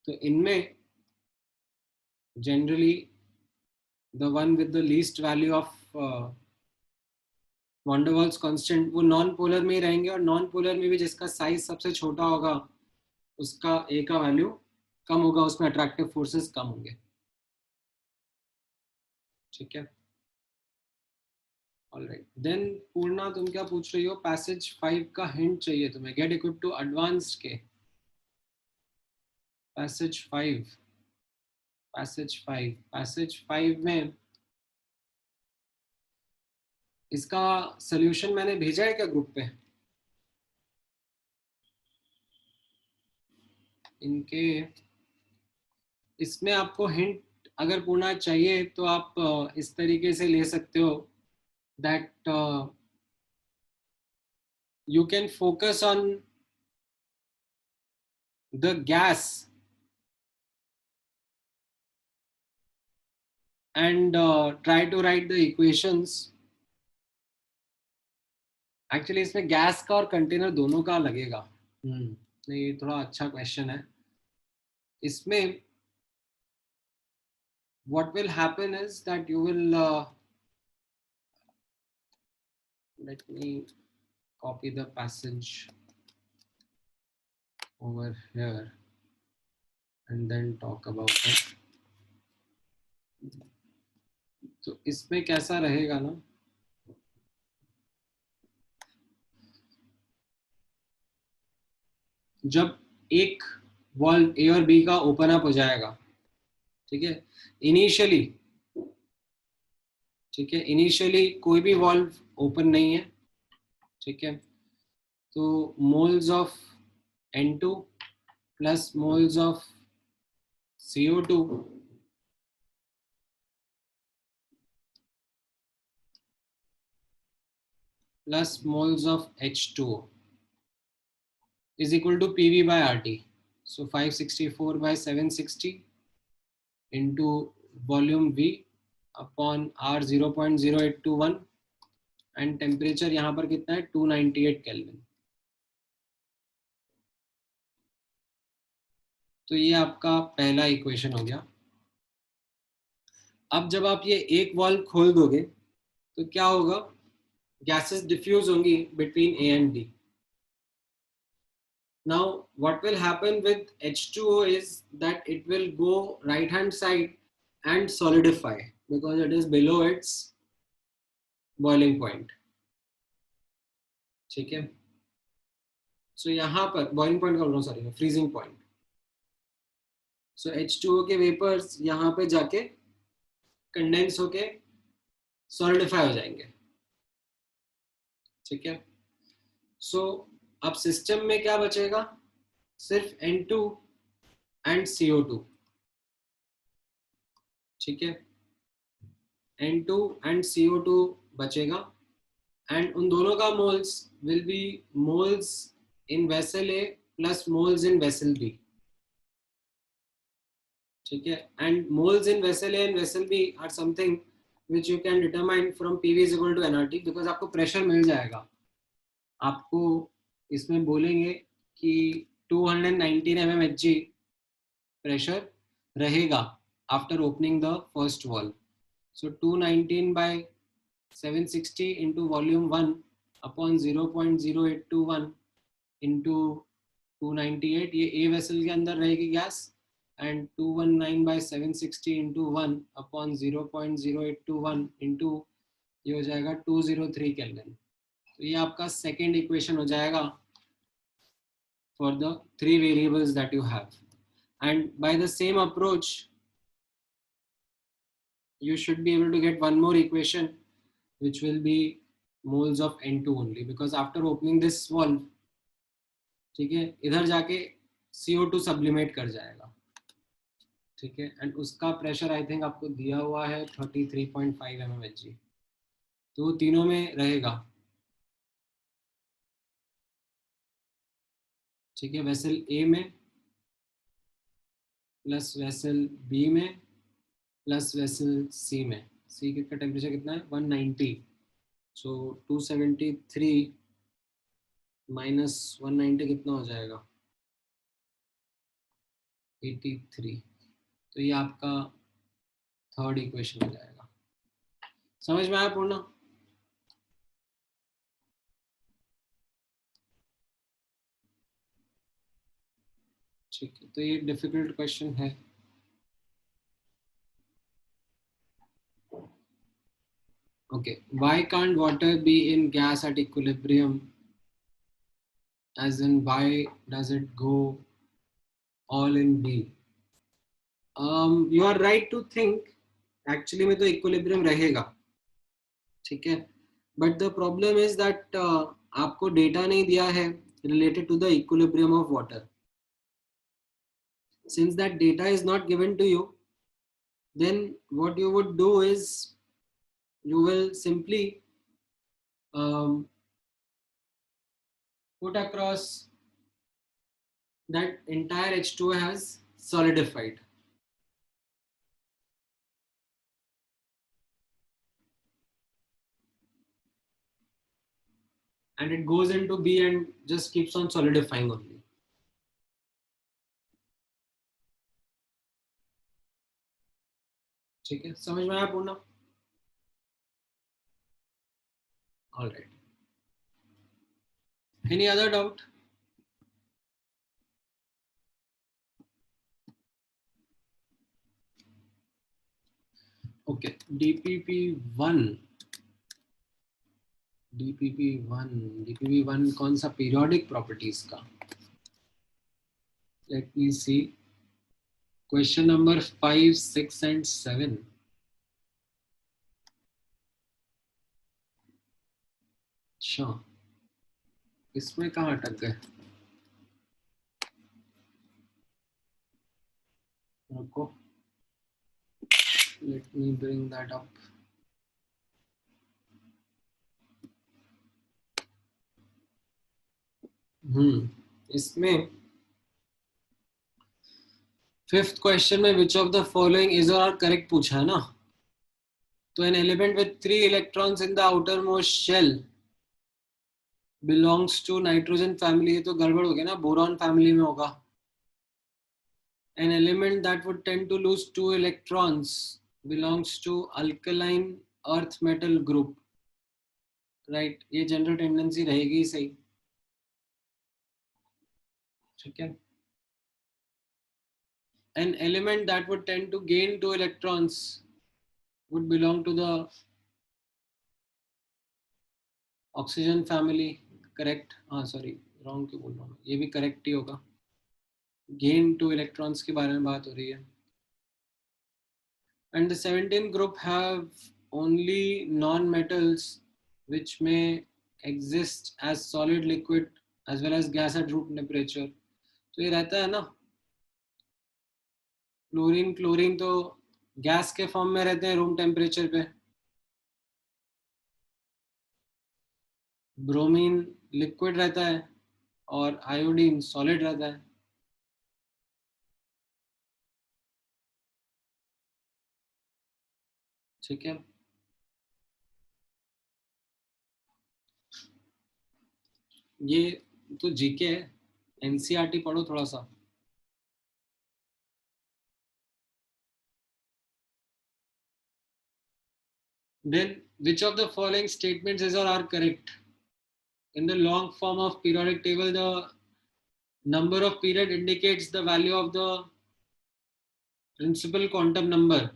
तो इनमें generally the one with the least value of van der Waals constant वो नॉन पोलर में ही रहेंगे. और नॉन पोलर में भी जिसका साइज सबसे छोटा होगा उसका A का वैल्यू कम होगा, उसमें अट्रैक्टिव फोर्सेस कम होंगे. ठीक है, ऑलराइट. देन पूर्णा तुम क्या पूछ रही हो, पैसेज 5 का हिंट चाहिए तुम्हें. गेट इक्विप टू एडवांस्ड के पैसेज 5. पैसेज 5 में इसका सॉल्यूशन मैंने भेजा है क्या ग्रुप पे? इनके इसमें आपको हिंट अगर पूर्णा चाहिए तो आप इस तरीके से ले सकते हो that you can focus on the gas and try to write the equations. Actually इसमें गैस का और कंटेनर दोनों का लगेगा. नहीं, ये थोड़ा अच्छा क्वेश्चन है. इसमें what will happen is that you will let me copy the passage over here and then talk about it. तो इसमें कैसा रहेगा ना, जब एक वॉल्व A और B का ओपन अप हो जाएगा, ठीक है, इनिशियली, ठीक है, इनिशियली कोई भी वॉल्व ओपन नहीं है, ठीक है, तो moles of N2 plus moles of CO2 plus moles of H2O is equal to PV by RT. So 564 by 760 into volume V upon R 0.0821 and temperature यहाँ पर कितना है 298 केल्विन। तो ये आपका पहला इक्वेशन हो गया। अब जब आप ये एक वाल्व खोल दोगे तो क्या होगा, गैसेस डिफ्यूज होंगी between A and B. Now what will happen with H2O is that it will go right hand side and solidify because it is below its boiling point, ठीक है। सो यहाँ पर बॉइलिंग पॉइंट का बोल रहा हूँ, sorry, freezing point. सो H2O के vapours यहाँ पे जाके कंडेंस होके सॉलिडिफाई हो जाएंगे, ठीक है। सो अब सिस्टम में क्या बचेगा, सिर्फ N2 एंड CO2, ठीक है। N2 एंड CO2 बचेगा एंड उन दोनों का moles will be moles in vessel A plus moles in vessel B, ठीक है। And moles in vessel A and vessel B are something which you can determine from PV is equal to nRT because आपको pressure मिल जाएगा। आपको इसमें बोलेंगे कि 219 mmHg pressure रहेगा after opening the first valve. So 219 by 760 into volume 1 upon 0.0821 into 298, ये A vessel के अंदर रहेगी gas, and 219 by 760 into 1 upon 0.0821 into ये हो जाएगा 203 केल्विन। तो ये आपका सेकेंड इक्वेशन हो जाएगा for the three variables that you have. And by the same approach you should be able to get one more equation which will be moles of N2 only because after opening this valve, ठीक है, इधर जाके CO2 sublimate कर जाएगा, ठीक है। And उसका pressure I think आपको दिया हुआ है 33.5 mmHg, तो तीनों में रहेगा, ठीक है। वेसल ए में प्लस वेसल बी में प्लस वेसल सी में। सी का टेम्परेचर कितना है 190, सो 273 माइनस 190 कितना हो जाएगा 83। तो ये आपका थर्ड इक्वेशन हो जाएगा। समझ में आया पूर्ण? ठीक है, तो ये डिफिकल्ट क्वेश्चन है। Okay, why can't water be in gas at equilibrium? As in, why does it go all in B? You are right to think. Actually, में तो equilibrium रहेगा, ठीक है। But the problem is that आपको data नहीं दिया है related to the equilibrium of water. Since that data is not given to you, then what you would do is you will simply put across that entire H2O has solidified. And it goes into B and just keeps on solidifying only. ठीक है, समझ में आया पूर्ण? All right. Any other doubt? Okay, DPP1 कौन सा periodic properties का? Let me see, question number 5, 6 and 7। अच्छा, इसमें कहाँ अटक गए? रुको, let me bring that up. इसमें फिफ्थ क्वेश्चन में which of the following is are correct पूछा है ना, तो an element with 3 electrons in the outermost shell belongs to nitrogen family. ये तो गड़बड़ हो गया ना, बोरॉन फैमिली में होगा. An element that would tend to lose 2 electrons belongs to alkaline earth metal group. Right, ये जनरल टेंडेंसी रहेगी सही. ठीक है. An element that would tend to gain 2 electrons would belong to the oxygen family. Correct. हाँ sorry, wrong क्यों बोल रहा हूँ, ये भी करेक्ट ही होगा. गेन 2 इलेक्ट्रॉन्स के बारे में बात हो रही है. And the 17th group have only non-metals which may exist as solid, liquid as well as gas at room temperature. तो ये रहता है ना, क्लोरीन क्लोरीन तो गैस के फॉर्म में रहते हैं रूम टेम्परेचर पे. ब्रोमीन लिक्विड रहता है और आयोडीन सॉलिड रहता है. ठीक है. ये तो जीके है, एनसीईआरटी पढ़ो थोड़ा सा. Then which of the following statements is or are correct? In the long form of periodic table, the number of period indicates the value of the principal quantum number.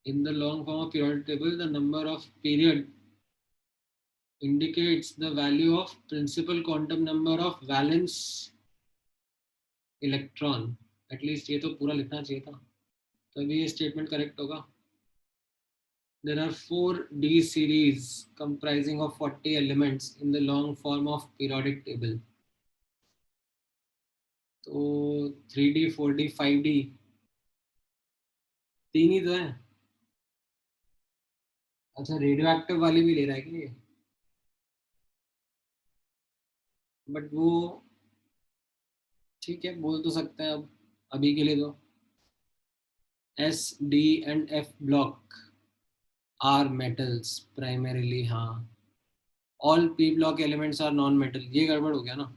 In the long form of periodic table, the number of period indicates the value of principal quantum number of valence electron. At least ये तो पूरा लिखना चाहिए था, तभी ये statement correct होगा. There are 4 D series comprising of 40 elements in the long form of periodic table. तो 3D, 4D, 5D तीन ही तो है. अच्छा, रेडियो एक्टिव वाली भी ले रहा है क्या ये? बट वो ठीक है, बोल तो सकते हैं अब, अभी के लिए तो. S, D and F block are metals primarily. हाँ, all P block elements are non-metal. ये गड़बड़ हो गया ना.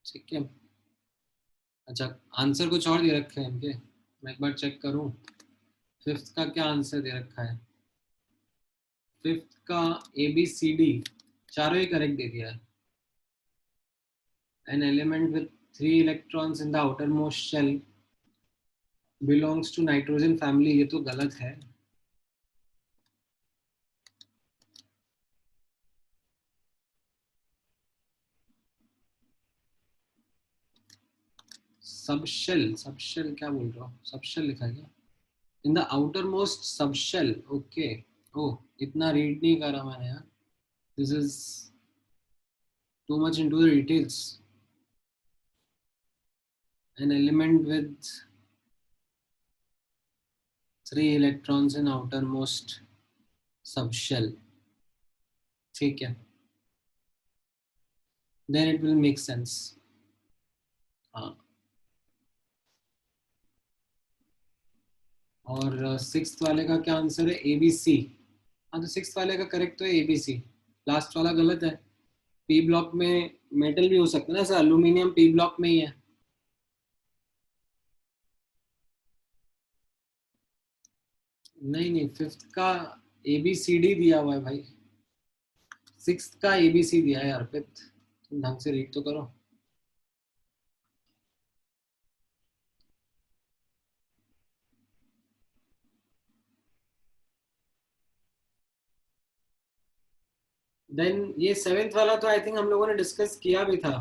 ठीक है. अच्छा, आंसर कुछ और दे रखे हैं इनके, मैं एक बार चेक करूं. फिफ्थ का क्या आंसर दे रखा है? फिफ्थ का ABCD चारों ही करेक्ट दे दिया है. An element with 3 electrons in the outermost shell belongs to nitrogen family. ये तो गलत है. सबशेल क्या बोल रहा हूँ, सबशेल लिखा है क्या? In the outer most subshell. Okay. Oh, इतना रीड नहीं करा मैंने यार. This is too much into the details. An element with 3 electrons in outermost subshell. ठीक है, then it will make sense. हाँ. और सिक्स्थ वाले का क्या आंसर है? ABC. हाँ, तो सिक्स्थ वाले का करेक्ट तो है ABC. लास्ट वाला गलत है. पी ब्लॉक में मेटल भी हो सकता है ना सर, एल्यूमिनियम पी ब्लॉक में ही है. नहीं नहीं, फिफ्थ का ABCD दिया हुआ है भाई. सिक्स्थ का ABC दिया है अर्पित, तुम ढंग से रीड तो करो. देन ये सेवेंथ वाला तो आई थिंक हम लोगों ने डिस्कस किया भी था.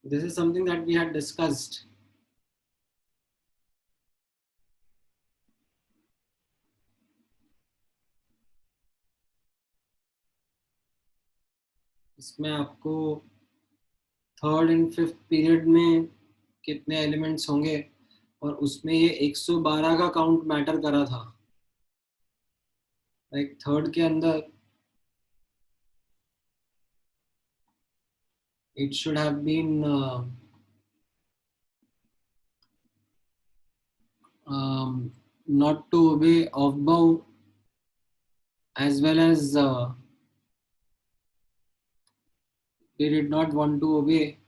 This is something that we had discussed. इसमें आपको थर्ड एंड फिफ्थ पीरियड में कितने एलिमेंट्स होंगे और उसमें ये 112 का काउंट मैटर करा था, लाइक थर्ड के अंदर it should have been not to obey off bow, as well as they did not want to obey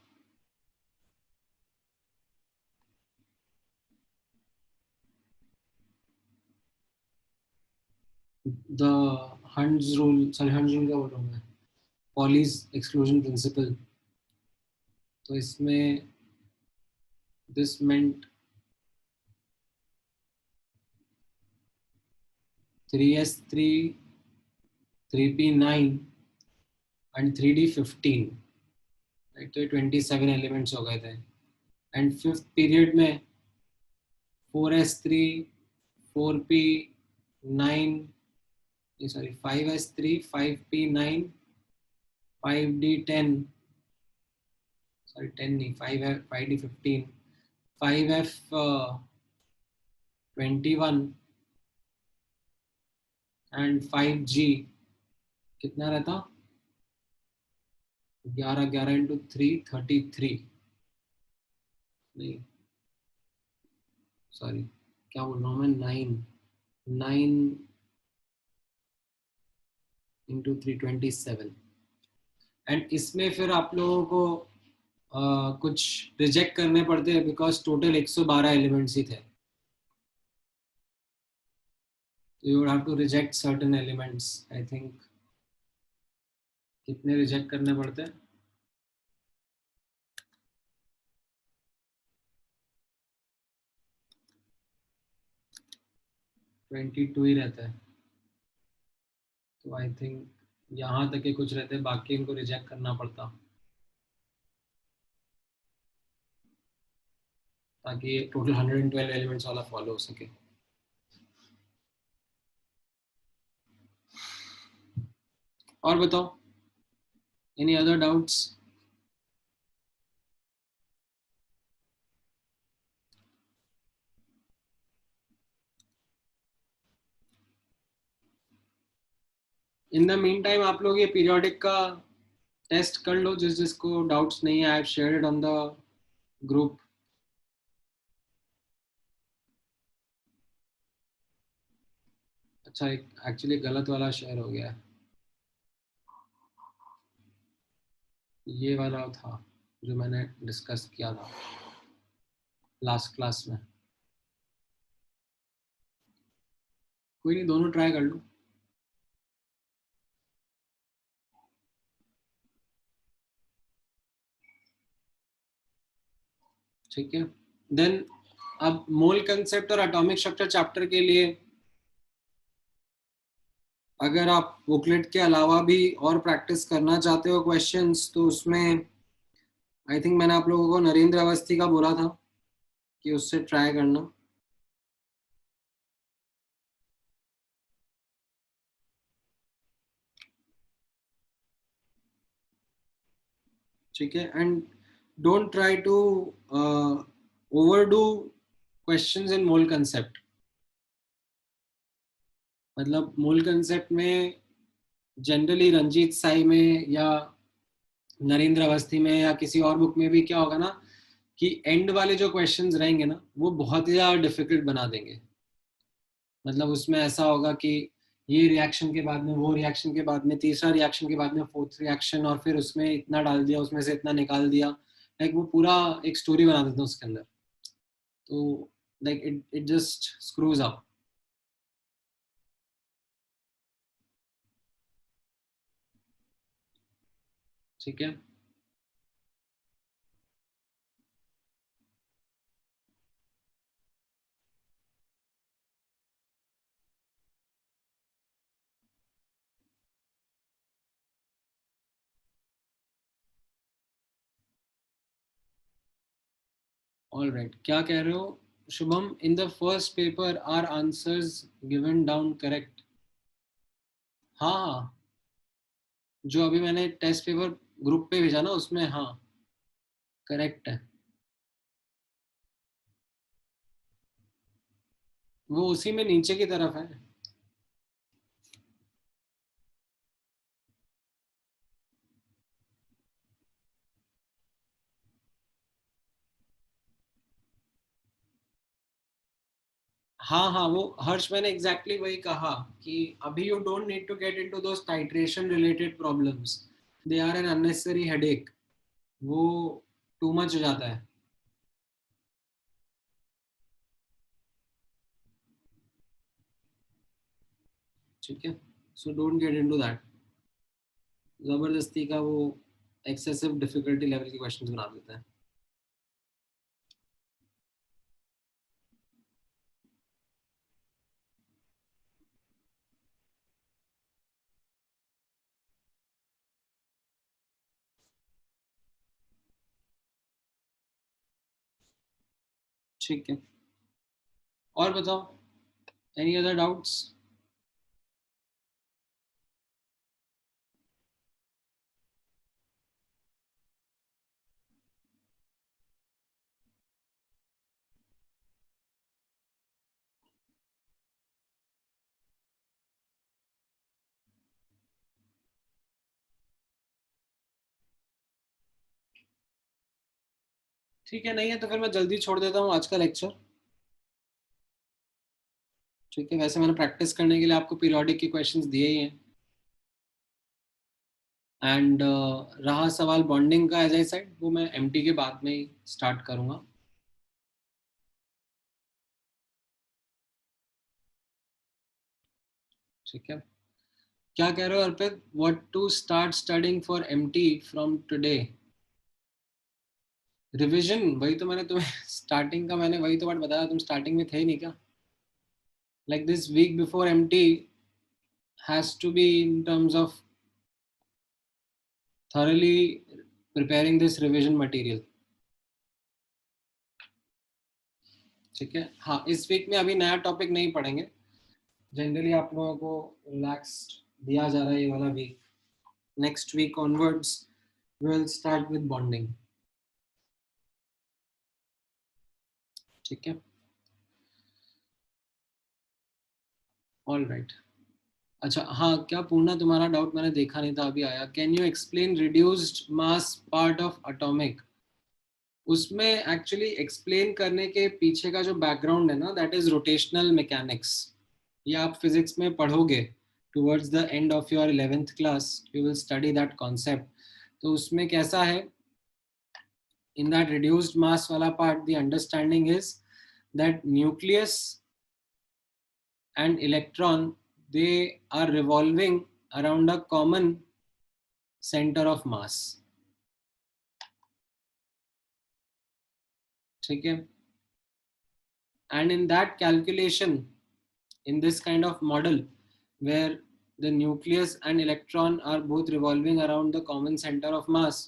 the Hunt's rule, sorry Hunt's rule क्या बोल रहा हूँ मैं, Pauli's exclusion principle. तो इसमें this meant 3s3, 3p9 and 3d15, right. तो ये 27 elements हो गए थे. एंड फिफ्थ पीरियड में 4s3, 4p9, sorry 5s3, 5p9, 5d10, sorry 10 नहीं, 5d15, 5f21 एंड 5g कितना रहता, 11 11 इंटू 3 33, नहीं सॉरी क्या बोल रहा हूँ मैं, 9 इंटू 3 27. एंड इसमें फिर आप लोगों को कुछ रिजेक्ट करने पड़ते हैं बिकॉज टोटल 112 एलिमेंट्स ही थे. You would have to reject certain elements. I think कितने रिजेक्ट करने पड़ते हैं, 22 ही रहता है. तो आई थिंक यहाँ तक के कुछ रहते हैं, बाकी इनको रिजेक्ट करना पड़ता ताकि ये टोटल 112 एलिमेंट्स वाला फॉलो हो सके. और बताओ, any other doubts? In the mean time आप लोग ये पीरियोडिक का टेस्ट कर लो, जिसको डाउट्स नहीं है. I have shared it on the group. अच्छा, एक्चुअली गलत वाला शेयर हो गया है, ये वाला था जो मैंने डिस्कस किया था लास्ट क्लास में. कोई नहीं, दोनों ट्राई कर लो. ठीक है. देन अब मोल कंसेप्ट और एटॉमिक स्ट्रक्चर चैप्टर के लिए अगर आप बुकलेट के अलावा भी और प्रैक्टिस करना चाहते हो क्वेश्चंस, तो उसमें आई थिंक मैंने आप लोगों को नरेंद्र अवस्थी का बोला था कि उससे ट्राई करना. ठीक है. And don't try to overdo questions in mole concept. मतलब मूल कंसेप्ट में जनरली रंजीत साई में या नरेंद्र अवस्थी में या किसी और बुक में भी क्या होगा ना कि एंड वाले जो क्वेश्चंस रहेंगे ना वो बहुत ही ज़्यादा डिफिकल्ट बना देंगे. मतलब उसमें ऐसा होगा कि ये रिएक्शन के बाद में, वो रिएक्शन के बाद में, तीसरा रिएक्शन के बाद में फोर्थ रिएक्शन, और फिर उसमें इतना डाल दिया, उसमें से इतना निकाल दिया. लाइक वो पूरा एक स्टोरी बना देते हैं उसके अंदर. तो like it just screws up. ठीक है. ऑल राइट, क्या कह रहे हो Shubham? In the first paper are answers given down correct? हाँ हाँ, जो अभी मैंने टेस्ट पेपर ग्रुप पे भेजा ना उसमें हाँ करेक्ट है. वो उसी में नीचे की तरफ है। हाँ हाँ, वो हर्ष मैंने एग्जैक्टली वही कहा कि अभी you don't need to get into those titration related problems, they are an unnecessary headache, वो टू मच हो जाता है। ठीक है, so don't get into that, जबरदस्ती का वो एक्सेसिव डिफिकल्टी लेवल के क्वेश्चंस बना देता है। ठीक है, और बताओ, एनी अदर डाउट्स? ठीक है, नहीं है तो फिर मैं जल्दी छोड़ देता हूँ आज का लेक्चर। ठीक है, वैसे मैंने प्रैक्टिस करने के लिए आपको पीरियोडिक के क्वेश्चंस दिए ही हैं। एंड रहा सवाल बॉन्डिंग का, एज आई सेड वो मैं एमटी के बाद में ही स्टार्ट करूंगा। ठीक है, क्या कह रहे हो Arpit, what to start studying for MT from today? Revision, वही तो मैंने तुम्हें स्टार्टिंग का मैंने वही तो बात बताया, तुम स्टार्टिंग में थे ही नहीं क्या? Like this week before MT has to be in terms of thoroughly preparing this revision material। ठीक है, हाँ इस वीक में अभी नया टॉपिक नहीं पढ़ेंगे, जनरली आप लोगों को रिलैक्स्ड दिया जा रहा है ये वाला week. Next week onwards we will start with bonding. ठीक है, ऑल राइट। अच्छा हाँ, क्या पूर्णा तुम्हारा डाउट मैंने देखा नहीं था अभी आया, can you explain reduced mass part of atomic? उसमें एक्चुअली एक्सप्लेन करने के पीछे का जो बैकग्राउंड है ना, दैट इज रोटेशनल मैकेनिक्स। ये आप फिजिक्स में पढ़ोगे towards the end of your 11th class, you will study that concept. तो उसमें कैसा है, इन दैट रिड्यूस्ड मास वाला part the understanding is that nucleus and electron, they are revolving around a common centre of mass. ठीक है, and in that calculation, in this kind of model where the nucleus and electron are both revolving around the common center of mass,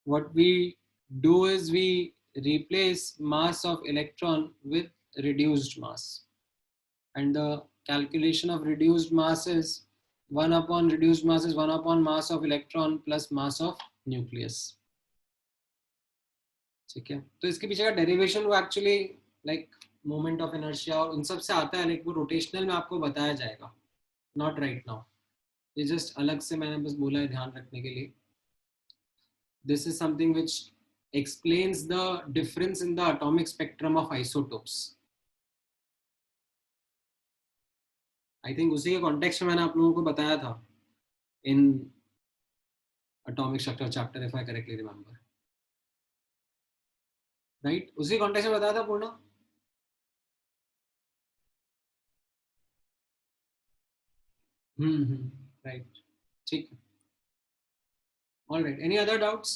what we do is we replace mass of electron with reduced mass, and the calculation of reduced mass is 1 upon reduced mass is 1 upon mass of electron plus mass of nucleus। ठीक है, तो इसके पीछे का derivation वो actually like moment of inertia और उन सब से आता है, लाइक वो रोटेशनल में आपको बताया जाएगा, नॉट राइट नाउ। ये जस्ट अलग से मैंने बस बोला है ध्यान रखने के लिए। This is something which explains the difference in the atomic spectrum of isotopes. I think उसी के कॉन्टेक्स्ट में मैंने आप लोगों को बताया था in atomic structure chapter, if I correctly remember, right? उसी कॉन्टेक्स्ट में बताया था पूर्ण। राइट, ठीक है, all right, any other doubts?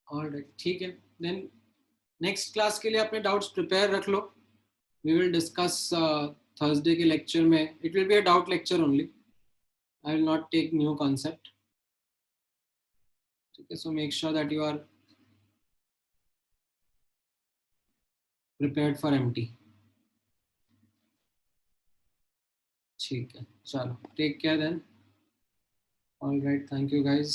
Alright, ठीक है, देन नेक्स्ट क्लास के लिए अपने डाउट्स प्रिपेयर रख लो। वी विल डिस्कस थर्सडे के लेक्चर में, it will be a doubt lecture only, I will not take new concept. ठीक है, so make sure that you are prepared for MT. ठीक है, चलो take care then. All right, thank you guys.